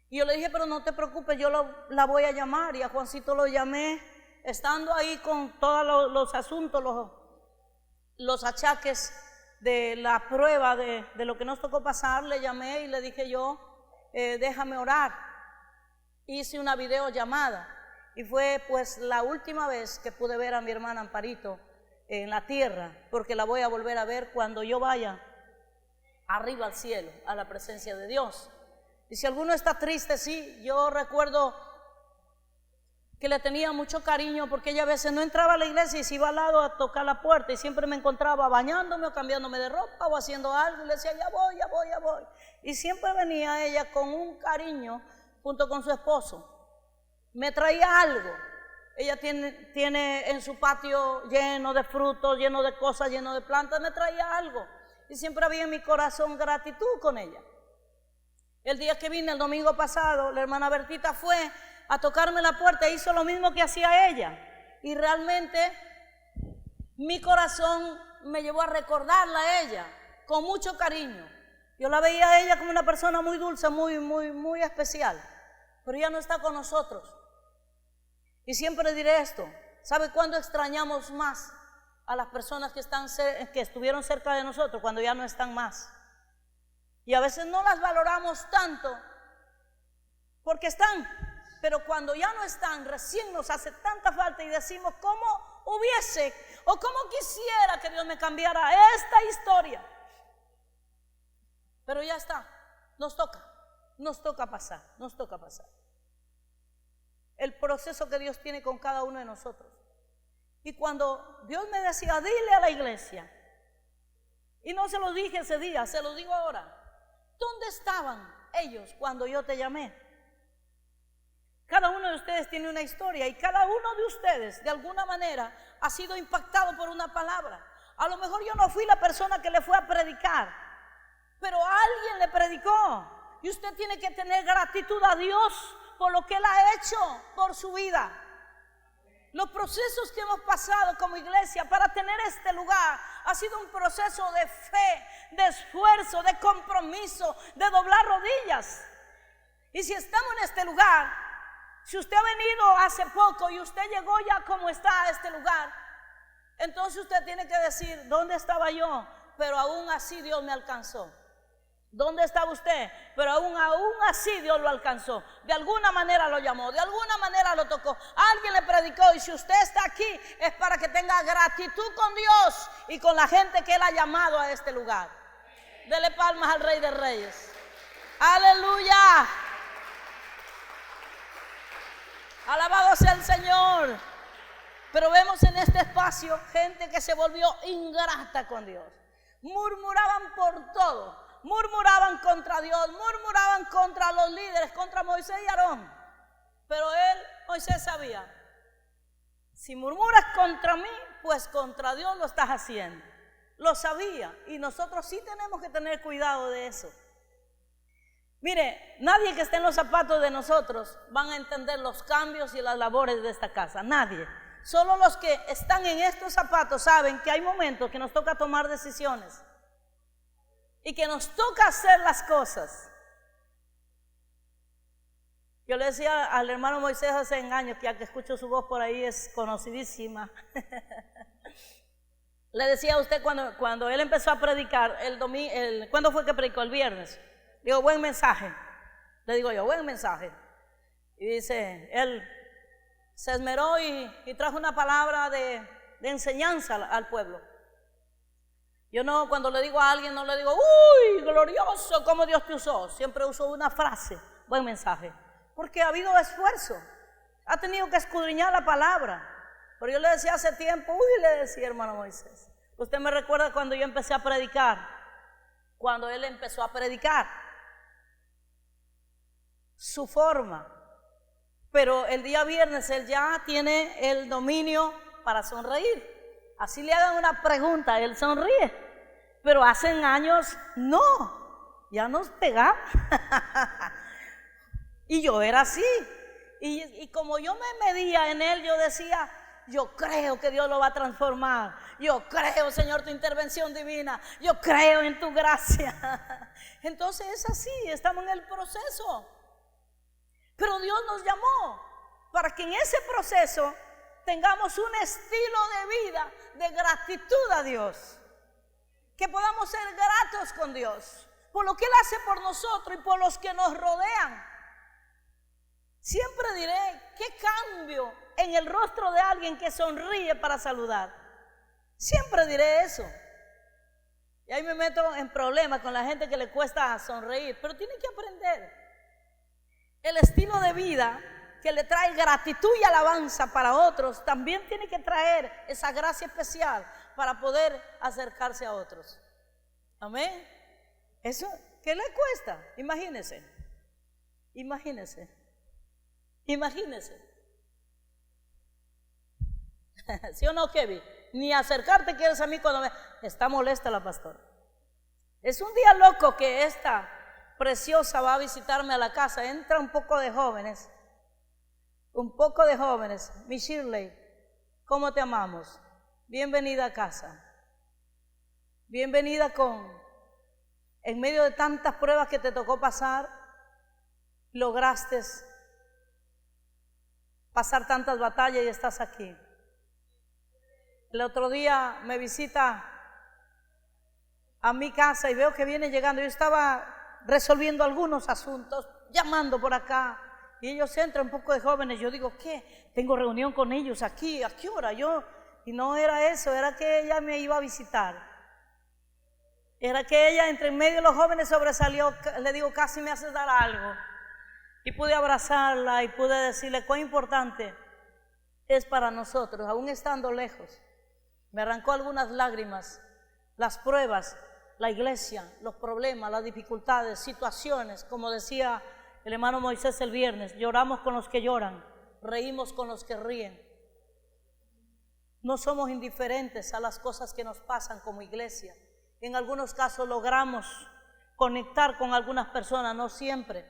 Y yo le dije, pero no te preocupes, yo la voy a llamar. Y a Juancito lo llamé, estando ahí con todos los asuntos, los achaques de la prueba de lo que nos tocó pasar. Le llamé y le dije yo, déjame orar. Hice una videollamada y fue pues la última vez que pude ver a mi hermana Amparito en la tierra, porque la voy a volver a ver cuando yo vaya arriba al cielo, a la presencia de Dios. Y si alguno está triste, sí, yo recuerdo que le tenía mucho cariño, porque ella a veces no entraba a la iglesia y se iba al lado a tocar la puerta, y siempre me encontraba bañándome o cambiándome de ropa o haciendo algo, y le decía, ya voy, ya voy, ya voy. Y siempre venía ella con un cariño junto con su esposo. Me traía algo. Ella tiene en su patio lleno de frutos, lleno de cosas, lleno de plantas, me traía algo. Y siempre había en mi corazón gratitud con ella. El día que vine, el domingo pasado, la hermana Bertita fue a tocarme la puerta e hizo lo mismo que hacía ella. Y realmente mi corazón me llevó a recordarla a ella con mucho cariño. Yo la veía a ella como una persona muy dulce, muy especial. Pero ella no está con nosotros. Y siempre diré esto, ¿sabe cuándo extrañamos más a las personas que estuvieron cerca de nosotros? Cuando ya no están más. Y a veces no las valoramos tanto porque están, pero cuando ya no están, recién nos hace tanta falta y decimos, ¿cómo hubiese o cómo quisiera que Dios me cambiara esta historia? Pero ya está, nos toca pasar. El proceso que Dios tiene con cada uno de nosotros. Y cuando Dios me decía, dile a la iglesia, y no se lo dije ese día, se lo digo ahora, ¿dónde estaban ellos cuando yo te llamé? Cada uno de ustedes tiene una historia y cada uno de ustedes de alguna manera ha sido impactado por una palabra. A lo mejor yo no fui la persona que le fue a predicar, pero alguien le predicó y usted tiene que tener gratitud a Dios por lo que Él ha hecho por su vida. Los procesos que hemos pasado como iglesia para tener este lugar ha sido un proceso de fe, de esfuerzo, de compromiso, de doblar rodillas. Y si estamos en este lugar, si usted ha venido hace poco y usted llegó ya como está a este lugar, entonces usted tiene que decir, ¿dónde estaba yo? Pero aún así Dios me alcanzó. ¿Dónde estaba usted? Pero aún así Dios lo alcanzó. De alguna manera lo llamó, de alguna manera lo tocó. Alguien le predicó, y si usted está aquí es para que tenga gratitud con Dios y con la gente que Él ha llamado a este lugar. Dele palmas al Rey de Reyes. Aleluya. Alabado sea el Señor. Pero vemos en este espacio gente que se volvió ingrata con Dios. Murmuraban por todo. Murmuraban contra Dios, murmuraban contra los líderes, contra Moisés y Aarón. Pero Moisés sabía, si murmuras contra mí, pues contra Dios lo estás haciendo. Lo sabía, y nosotros sí tenemos que tener cuidado de eso. Mire, nadie que esté en los zapatos de nosotros van a entender los cambios y las labores de esta casa, nadie. Solo los que están en estos zapatos saben que hay momentos que nos toca tomar decisiones y que nos toca hacer las cosas. Yo le decía al hermano Moisés hace años, que ya que escucho su voz por ahí es conocidísima. Le decía a usted cuando él empezó a predicar ¿cuándo fue que predicó? El viernes. Digo, buen mensaje. Le digo yo, buen mensaje. Y dice, él se esmeró y trajo una palabra de enseñanza al pueblo. Yo no, cuando le digo a alguien, no le digo, uy, glorioso, cómo Dios te usó. Siempre uso una frase, buen mensaje. Porque ha habido esfuerzo. Ha tenido que escudriñar la palabra. Pero yo le decía hace tiempo, le decía, hermano Moisés, usted me recuerda cuando yo empecé a predicar. Cuando él empezó a predicar. Su forma. Pero el día viernes él ya tiene el dominio para sonreír. Así le hagan una pregunta, él sonríe. Pero hace años, no, ya nos pegaba. Y yo era así. Y como yo me medía en él, yo decía, yo creo que Dios lo va a transformar. Yo creo, Señor, tu intervención divina. Yo creo en tu gracia. Entonces es así, estamos en el proceso. Pero Dios nos llamó para que en ese proceso tengamos un estilo de vida de gratitud a Dios. Que podamos ser gratos con Dios por lo que Él hace por nosotros y por los que nos rodean. Siempre diré, qué cambio en el rostro de alguien que sonríe para saludar. Siempre diré eso. Y ahí me meto en problemas con la gente que le cuesta sonreír, pero tiene que aprender. El estilo de vida que le trae gratitud y alabanza para otros también tiene que traer esa gracia especial para poder acercarse a otros. Amén. Eso, ¿qué le cuesta? Imagínese. ¿Sí o no, Kevin? Ni acercarte quieres a mí cuando me... Está molesta la pastora. Es un día loco que esta preciosa va a visitarme a la casa. Entra un poco de jóvenes. Mi Shirley, ¿cómo te amamos? Bienvenida a casa. Bienvenida en medio de tantas pruebas que te tocó pasar, lograste pasar tantas batallas y estás aquí. El otro día me visita a mi casa y veo que viene llegando. Yo estaba resolviendo algunos asuntos, llamando por acá, y ellos entran, un poco de jóvenes. Yo digo, ¿qué? Tengo reunión con ellos aquí, ¿a qué hora? Y no era eso, era que ella me iba a visitar. Era que ella entre en medio de los jóvenes sobresalió. Le digo, casi me haces dar algo. Y pude abrazarla y pude decirle cuán importante es para nosotros, aún estando lejos. Me arrancó algunas lágrimas, las pruebas, la iglesia, los problemas, las dificultades, situaciones. Como decía el hermano Moisés el viernes, lloramos con los que lloran, reímos con los que ríen. No somos indiferentes a las cosas que nos pasan como iglesia. En algunos casos logramos conectar con algunas personas, no siempre.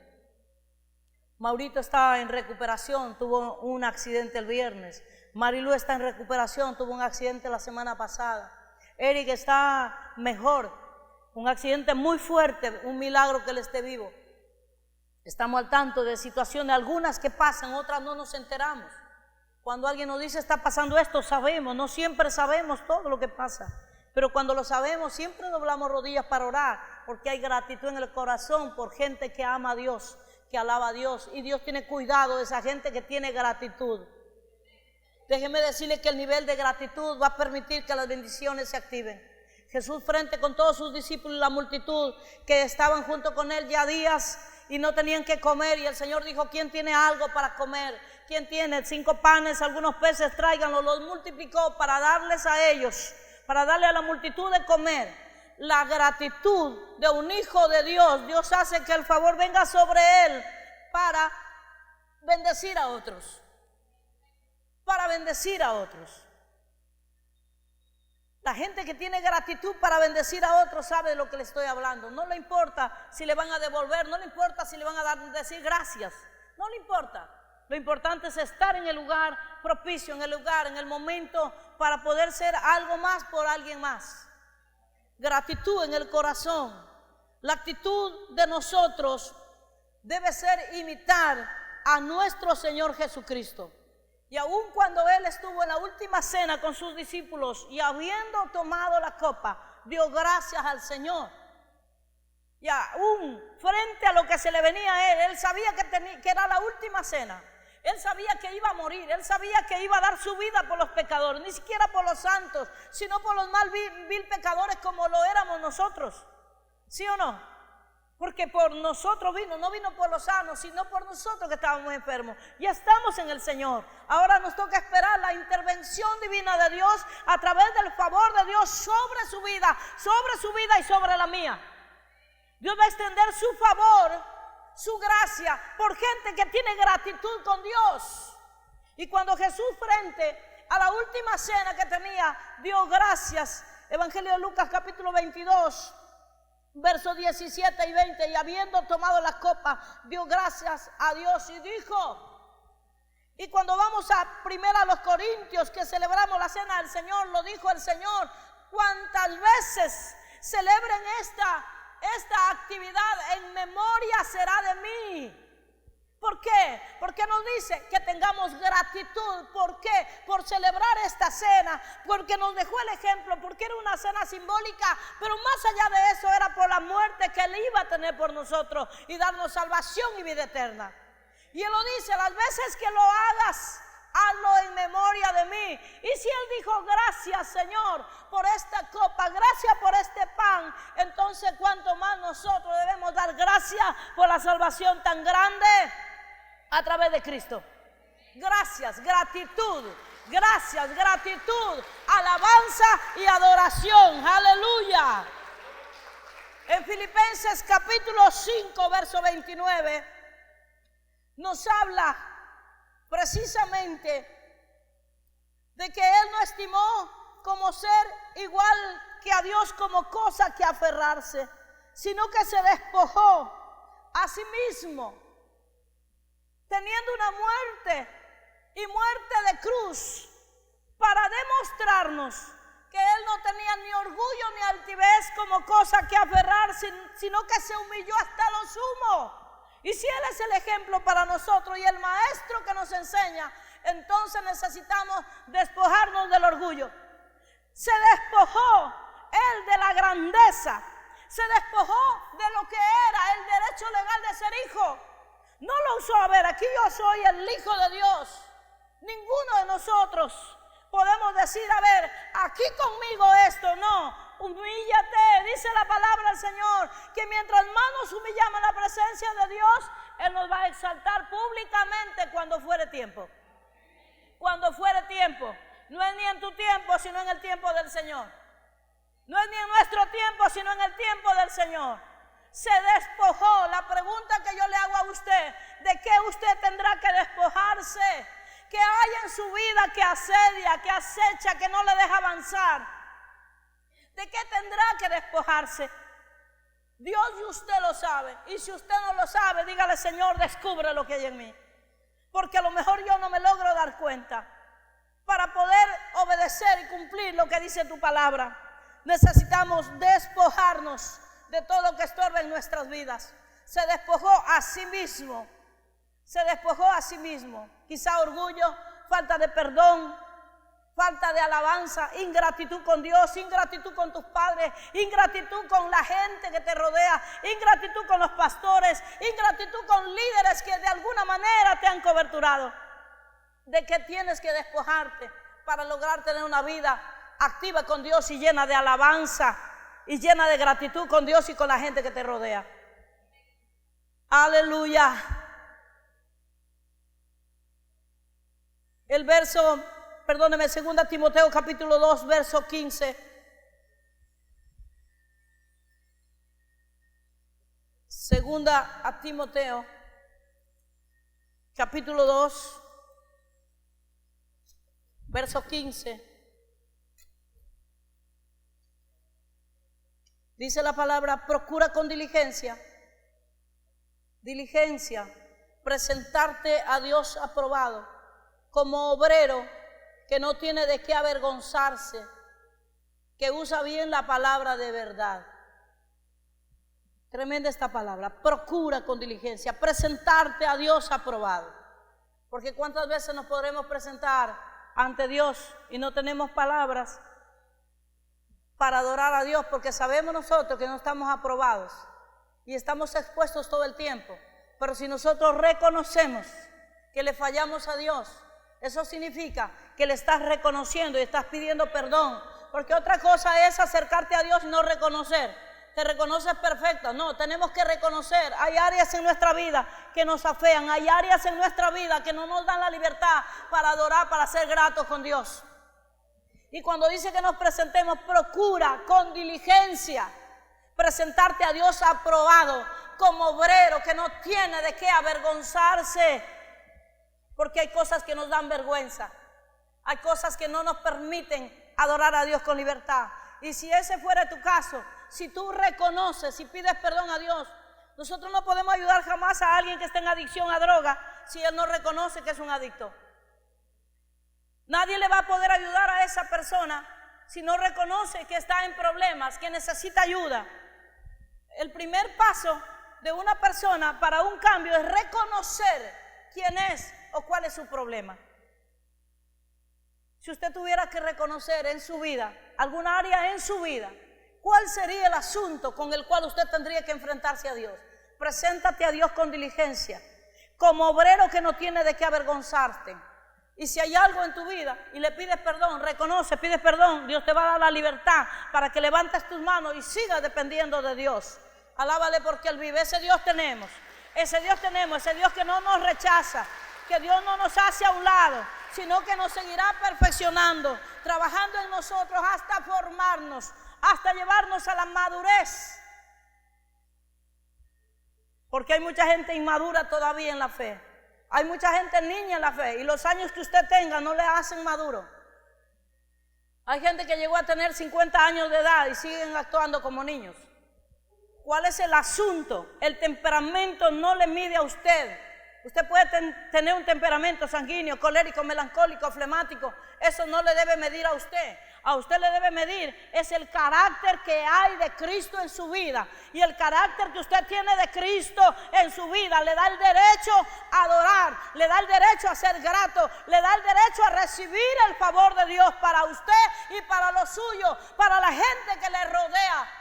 Maurito está en recuperación, tuvo un accidente el viernes. Marilu está en recuperación, tuvo un accidente la semana pasada. Eric está mejor, un accidente muy fuerte, un milagro que él esté vivo. Estamos al tanto de situaciones, algunas que pasan, otras no nos enteramos. Cuando alguien nos dice está pasando esto, sabemos, no siempre sabemos todo lo que pasa. Pero cuando lo sabemos, siempre doblamos rodillas para orar, porque hay gratitud en el corazón por gente que ama a Dios, que alaba a Dios, y Dios tiene cuidado de esa gente que tiene gratitud. Déjeme decirle que el nivel de gratitud va a permitir que las bendiciones se activen. Jesús, frente con todos sus discípulos y la multitud que estaban junto con él ya días y no tenían que comer, y el Señor dijo, ¿quién tiene algo para comer? ¿Quién tiene 5 panes, algunos peces? Tráiganlo. Los multiplicó para darles a ellos, para darle a la multitud de comer. La gratitud de un hijo de Dios, Dios hace que el favor venga sobre él para bendecir a otros. Para bendecir a otros. La gente que tiene gratitud para bendecir a otros sabe de lo que le estoy hablando. No le importa si le van a devolver, no le importa si le van a decir gracias, no le importa. Lo importante es estar en el lugar propicio, en el momento para poder ser algo más por alguien más. Gratitud en el corazón. La actitud de nosotros debe ser imitar a nuestro Señor Jesucristo. Y aun cuando Él estuvo en la última cena con sus discípulos y habiendo tomado la copa, dio gracias al Señor. Y aún frente a lo que se le venía a Él sabía que era la última cena. Él sabía que iba a morir, Él sabía que iba a dar su vida por los pecadores, ni siquiera por los santos, sino por los mal vil pecadores como lo éramos nosotros. ¿Sí o no? Porque por nosotros vino, no vino por los sanos, sino por nosotros que estábamos enfermos. Ya estamos en el Señor. Ahora nos toca esperar la intervención divina de Dios a través del favor de Dios sobre su vida y sobre la mía. Dios va a extender su favor, su gracia por gente que tiene gratitud con Dios. Y cuando Jesús, frente a la última cena que tenía, dio gracias. Evangelio de Lucas capítulo 22, versos 17 y 20, y habiendo tomado la copa, dio gracias a Dios y dijo. Y cuando vamos a primera a los Corintios, que celebramos la cena del Señor, lo dijo el Señor: cuantas veces celebren esta actividad en memoria será de mí. ¿Por qué? Porque nos dice que tengamos gratitud. ¿Por qué? Por celebrar esta cena, porque nos dejó el ejemplo, porque era una cena simbólica, pero más allá de eso era por la muerte que Él iba a tener por nosotros y darnos salvación y vida eterna. Y Él lo dice: las veces que lo hagas, hazlo en memoria de mí. Y si Él dijo: gracias, Señor, por esta copa, gracias por este pan, entonces cuánto más nosotros debemos dar gracias por la salvación tan grande a través de Cristo. Gracias, gratitud, gracias, gratitud, alabanza y adoración. Aleluya. En Filipenses capítulo 5, verso 29, nos habla precisamente de que Él no estimó como ser igual que a Dios como cosa que aferrarse, sino que se despojó a sí mismo, teniendo una muerte y muerte de cruz, para demostrarnos que Él no tenía ni orgullo ni altivez como cosa que aferrarse, sino que se humilló hasta lo sumo. Y si Él es el ejemplo para nosotros y el maestro que nos enseña, entonces necesitamos despojarnos del orgullo. Se despojó Él de la grandeza, se despojó de lo que era el derecho legal de ser hijo. No lo usó: a ver, aquí yo soy el hijo de Dios. Ninguno de nosotros podemos decir: a ver, aquí conmigo esto. No, humíllate. Dice la palabra del Señor que mientras más nos humillamos en la presencia de Dios, Él nos va a exaltar públicamente cuando fuere tiempo. Cuando fuere tiempo. No es ni en tu tiempo, sino en el tiempo del Señor. No es ni en nuestro tiempo, sino en el tiempo del Señor. Se despojó. La pregunta que yo le hago a usted: ¿de qué usted tendrá que despojarse? ¿Qué hay en su vida que asedia, que acecha, que no le deja avanzar? ¿De qué tendrá que despojarse? Dios y usted lo sabe. Y si usted no lo sabe, dígale: Señor, descubre lo que hay en mí, porque a lo mejor yo no me logro dar cuenta. Para poder obedecer y cumplir lo que dice tu palabra, necesitamos despojarnos de todo lo que estorba en nuestras vidas. Se despojó a sí mismo. Se despojó a sí mismo. Quizá orgullo, falta de perdón, falta de alabanza, ingratitud con Dios, ingratitud con tus padres, ingratitud con la gente que te rodea, ingratitud con los pastores, ingratitud con líderes que de alguna manera te han coberturado. ¿De qué tienes que despojarte para lograr tener una vida activa con Dios y llena de alabanza y llena de gratitud con Dios y con la gente que te rodea? Aleluya. El verso, perdóneme, 2 Timoteo capítulo 2, verso 15. Segunda a Timoteo capítulo 2, verso 15. Dice la palabra: procura con diligencia, presentarte a Dios aprobado, como obrero que no tiene de qué avergonzarse, que usa bien la palabra de verdad. Tremenda esta palabra: procura con diligencia, presentarte a Dios aprobado. Porque cuántas veces nos podremos presentar ante Dios y no tenemos palabras para adorar a Dios, porque sabemos nosotros que no estamos aprobados y estamos expuestos todo el tiempo. Pero si nosotros reconocemos que le fallamos a Dios, eso significa que le estás reconociendo y estás pidiendo perdón. Porque otra cosa es acercarte a Dios y no reconocer. Te reconoces perfecto. No, tenemos que reconocer. Hay áreas en nuestra vida que nos afean. Hay áreas en nuestra vida que no nos dan la libertad para adorar, para ser gratos con Dios. Y cuando dice que nos presentemos, procura con diligencia presentarte a Dios aprobado, como obrero que no tiene de qué avergonzarse. Porque hay cosas que nos dan vergüenza. Hay cosas que no nos permiten adorar a Dios con libertad. Y si ese fuera tu caso, si tú reconoces y pides perdón a Dios, nosotros no podemos ayudar jamás a alguien que está en adicción a droga si él no reconoce que es un adicto. Nadie le va a poder ayudar a esa persona si no reconoce que está en problemas, que necesita ayuda. El primer paso de una persona para un cambio es reconocer quién es o cuál es su problema. Si usted tuviera que reconocer en su vida, alguna área en su vida, ¿cuál sería el asunto con el cual usted tendría que enfrentarse a Dios? Preséntate a Dios con diligencia, como obrero que no tiene de qué avergonzarte. Y si hay algo en tu vida y le pides perdón, reconoce, pides perdón, Dios te va a dar la libertad para que levantes tus manos y sigas dependiendo de Dios. Alábale porque Él vive. Ese Dios tenemos, ese Dios que no nos rechaza, que Dios no nos hace a un lado, sino que nos seguirá perfeccionando, trabajando en nosotros hasta formarnos, hasta llevarnos a la madurez. Porque hay mucha gente inmadura todavía en la fe. Hay mucha gente niña en la fe y los años que usted tenga no le hacen maduro. Hay gente que llegó a tener 50 años de edad y siguen actuando como niños. ¿Cuál es el asunto? El temperamento no le mide a usted. Usted puede tener un temperamento sanguíneo, colérico, melancólico, flemático. Eso no le debe medir a usted. A usted le debe medir es el carácter que hay de Cristo en su vida. Y el carácter que usted tiene de Cristo en su vida le da el derecho a adorar, le da el derecho a ser grato, le da el derecho a recibir el favor de Dios para usted y para los suyos, para la gente que le rodea.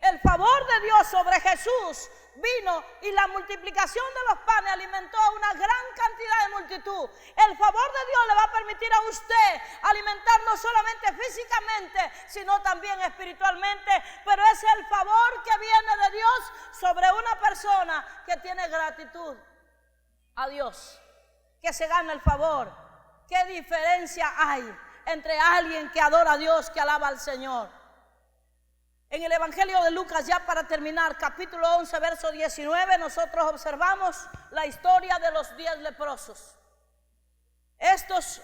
El favor de Dios sobre Jesús vino y la multiplicación de los panes alimentó a una gran cantidad de multitud. El favor de Dios le va a permitir a usted alimentar no solamente físicamente, sino también espiritualmente. Pero es el favor que viene de Dios sobre una persona que tiene gratitud a Dios, que se gana el favor. ¿Qué diferencia hay entre alguien que adora a Dios, que alaba al Señor? En el Evangelio de Lucas, ya para terminar, capítulo 11, verso 19, nosotros observamos la historia de los 10 leprosos. Estos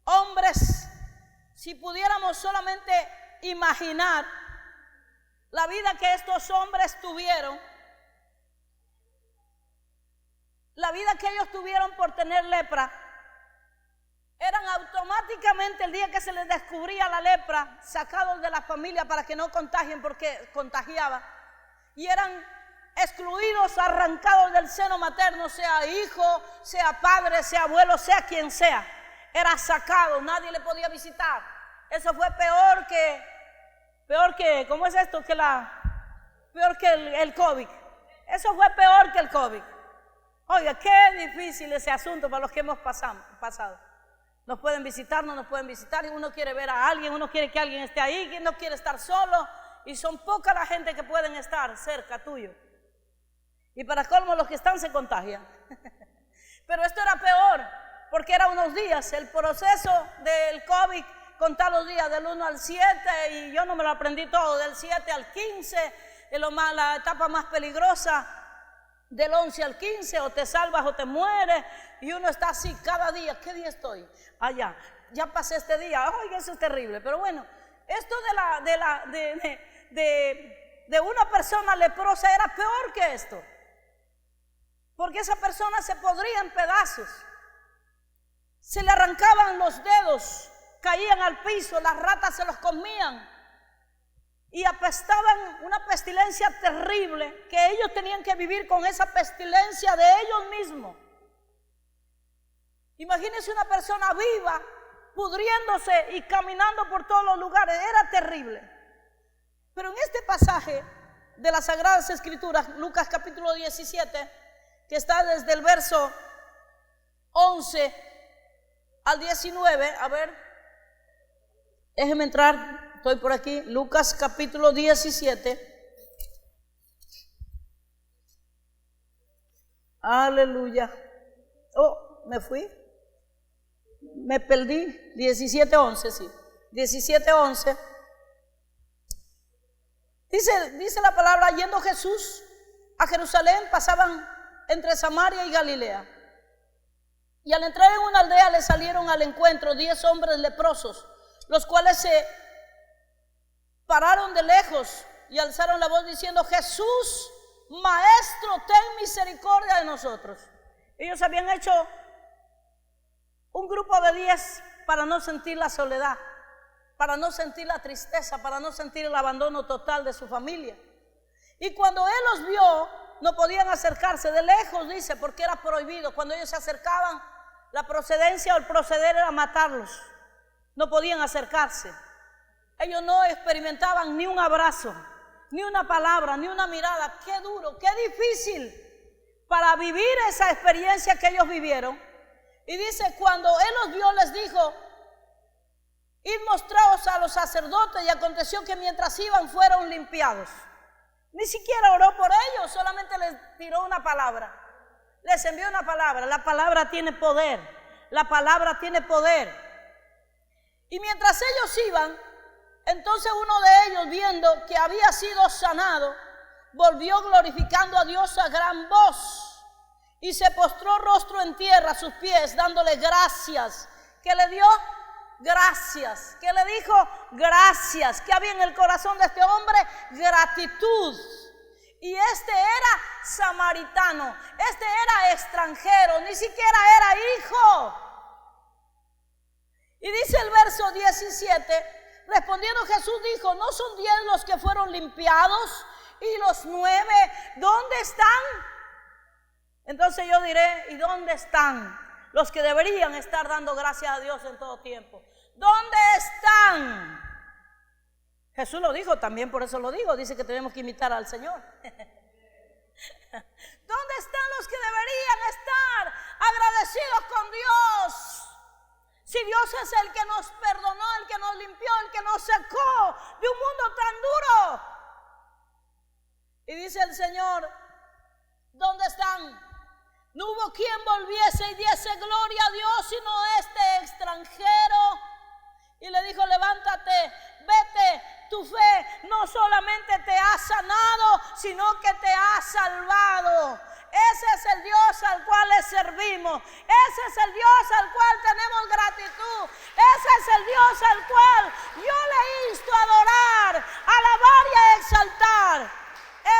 hombres, si pudiéramos solamente imaginar la vida que estos hombres tuvieron, la vida que ellos tuvieron por tener lepra, eran automáticamente el día que se les descubría la lepra, sacados de la familia para que no contagien porque contagiaba, y eran excluidos, arrancados del seno materno, sea hijo, sea padre, sea abuelo, sea quien sea. Era sacado, nadie le podía visitar. Eso fue peor que, ¿cómo es esto? Peor que el COVID. Eso fue peor que el COVID. Oiga, qué difícil ese asunto para los que hemos pasado. Nos pueden visitar, no nos pueden visitar, y uno quiere ver a alguien, uno quiere que alguien esté ahí, que no quiere estar solo, y son poca la gente que pueden estar cerca tuyo. Y para colmo, los que están se contagian. Pero esto era peor, porque era unos días, el proceso del COVID, contar los días del 1 al 7, y yo no me lo aprendí todo, del 7 al 15, la etapa más peligrosa, del 11 al 15, o te salvas o te mueres, y uno está así cada día. ¿Qué día estoy? Allá, ya pasé este día. Oiga, eso es terrible. Pero bueno, esto de una persona leprosa era peor que esto, porque esa persona se podría en pedazos, se le arrancaban los dedos, caían al piso, las ratas se los comían y apestaban, una pestilencia terrible, que ellos tenían que vivir con esa pestilencia de ellos mismos. Imagínense una persona viva, pudriéndose y caminando por todos los lugares. Era terrible. Pero en este pasaje de las Sagradas Escrituras, Lucas capítulo 17, que está desde el verso 11 al 19, a ver, déjenme entrar, estoy por aquí, Lucas capítulo 17. Aleluya. Oh, me fui. Me perdí. 17:11, sí. 17:11. Dice la palabra: yendo Jesús a Jerusalén, pasaban entre Samaria y Galilea. Y al entrar en una aldea le salieron al encuentro 10 hombres leprosos, los cuales se pararon de lejos y alzaron la voz diciendo: Jesús, Maestro, ten misericordia de nosotros. Ellos habían hecho un grupo de 10 para no sentir la soledad, para no sentir la tristeza, para no sentir el abandono total de su familia. Y cuando él los vio, no podían acercarse de lejos, dice, porque era prohibido. Cuando ellos se acercaban, la procedencia o el proceder era matarlos. No podían acercarse. Ellos no experimentaban ni un abrazo, ni una palabra, ni una mirada. Qué duro, qué difícil para vivir esa experiencia que ellos vivieron. Y dice, cuando él los vio, les dijo, id mostraos a los sacerdotes, y aconteció que mientras iban fueron limpiados. Ni siquiera oró por ellos, solamente les tiró una palabra. Les envió una palabra. La palabra tiene poder. La palabra tiene poder. Y mientras ellos iban, entonces uno de ellos, viendo que había sido sanado, volvió glorificando a Dios a gran voz y se postró rostro en tierra a sus pies, dándole gracias. ¿Qué le dio? Gracias. ¿Qué le dijo? Gracias. ¿Qué había en el corazón de este hombre? Gratitud. Y este era samaritano, este era extranjero, ni siquiera era hijo. Y dice el verso 17, respondiendo Jesús dijo, ¿no son 10 los que fueron limpiados? ¿Y los 9 dónde están? Entonces yo diré, ¿y dónde están los que deberían estar dando gracias a Dios en todo tiempo? ¿Dónde están? Jesús lo dijo también, por eso lo digo, dice que tenemos que imitar al Señor. ¿Dónde están los que deberían estar agradecidos con Dios? Si Dios es el que nos perdonó, el que nos limpió, el que nos sacó de un mundo tan duro. Y dice el Señor, ¿dónde están? No hubo quien volviese y diese gloria a Dios, sino este extranjero. Y le dijo, levántate, vete, tu fe no solamente te ha sanado, sino que te ha salvado. Ese es el Dios al cual le servimos. Ese es el Dios al cual tenemos gratitud. Ese es el Dios al cual yo le insto a adorar, a alabar y a exaltar.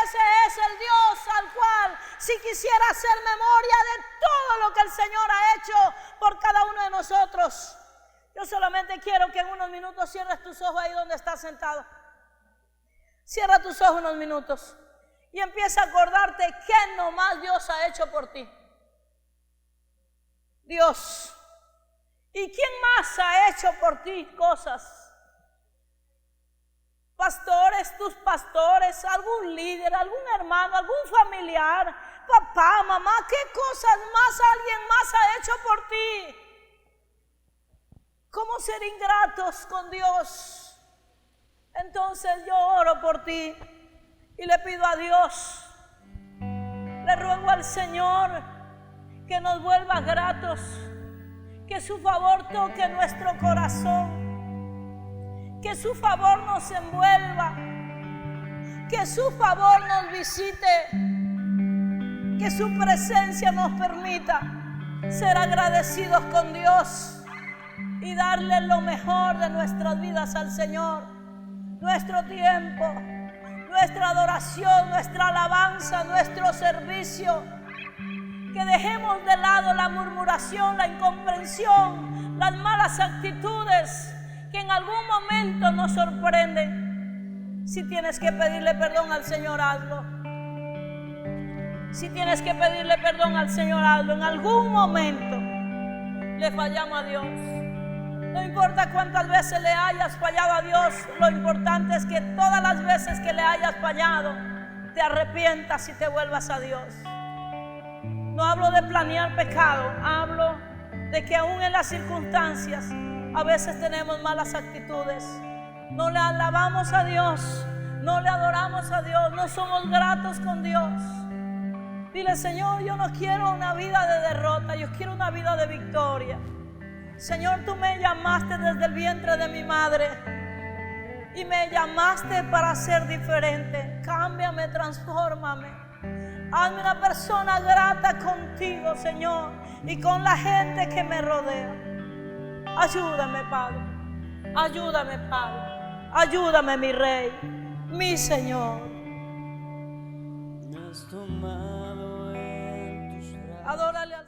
Ese es el Dios al cual, si quisiera hacer memoria de todo lo que el Señor ha hecho por cada uno de nosotros, yo solamente quiero que en unos minutos cierres tus ojos ahí donde estás sentado. Cierra tus ojos unos minutos y empieza a acordarte qué nomás Dios ha hecho por ti. Dios. ¿Y quién más ha hecho por ti cosas? Pastores, tus pastores, algún líder, algún hermano, algún familiar, papá, mamá, ¿qué cosas más alguien más ha hecho por ti? ¿Cómo ser ingratos con Dios? Entonces yo oro por ti y le pido a Dios, le ruego al Señor que nos vuelva gratos, que su favor toque nuestro corazón, que su favor nos envuelva, que su favor nos visite, que su presencia nos permita ser agradecidos con Dios y darle lo mejor de nuestras vidas al Señor, nuestro tiempo, nuestra adoración, nuestra alabanza, nuestro servicio. Que dejemos de lado la murmuración, la incomprensión, las malas actitudes que en algún momento nos sorprenden. Si tienes que pedirle perdón al Señor, hazlo. Si tienes que pedirle perdón al Señor, hazlo. En algún momento le fallamos a Dios. No importa cuántas veces le hayas fallado a Dios, lo importante es que todas las veces que le hayas fallado, te arrepientas y te vuelvas a Dios. No hablo de planear pecado, hablo de que aún en las circunstancias a veces tenemos malas actitudes. No le alabamos a Dios, no le adoramos a Dios, no somos gratos con Dios. Dile, Señor, yo no quiero una vida de derrota, yo quiero una vida de victoria. Señor, tú me llamaste desde el vientre de mi madre y me llamaste para ser diferente. Cámbiame, transfórmame. Hazme una persona grata contigo, Señor, y con la gente que me rodea. Ayúdame, Padre. Ayúdame, Padre. Ayúdame, mi Rey, mi Señor. Adórale al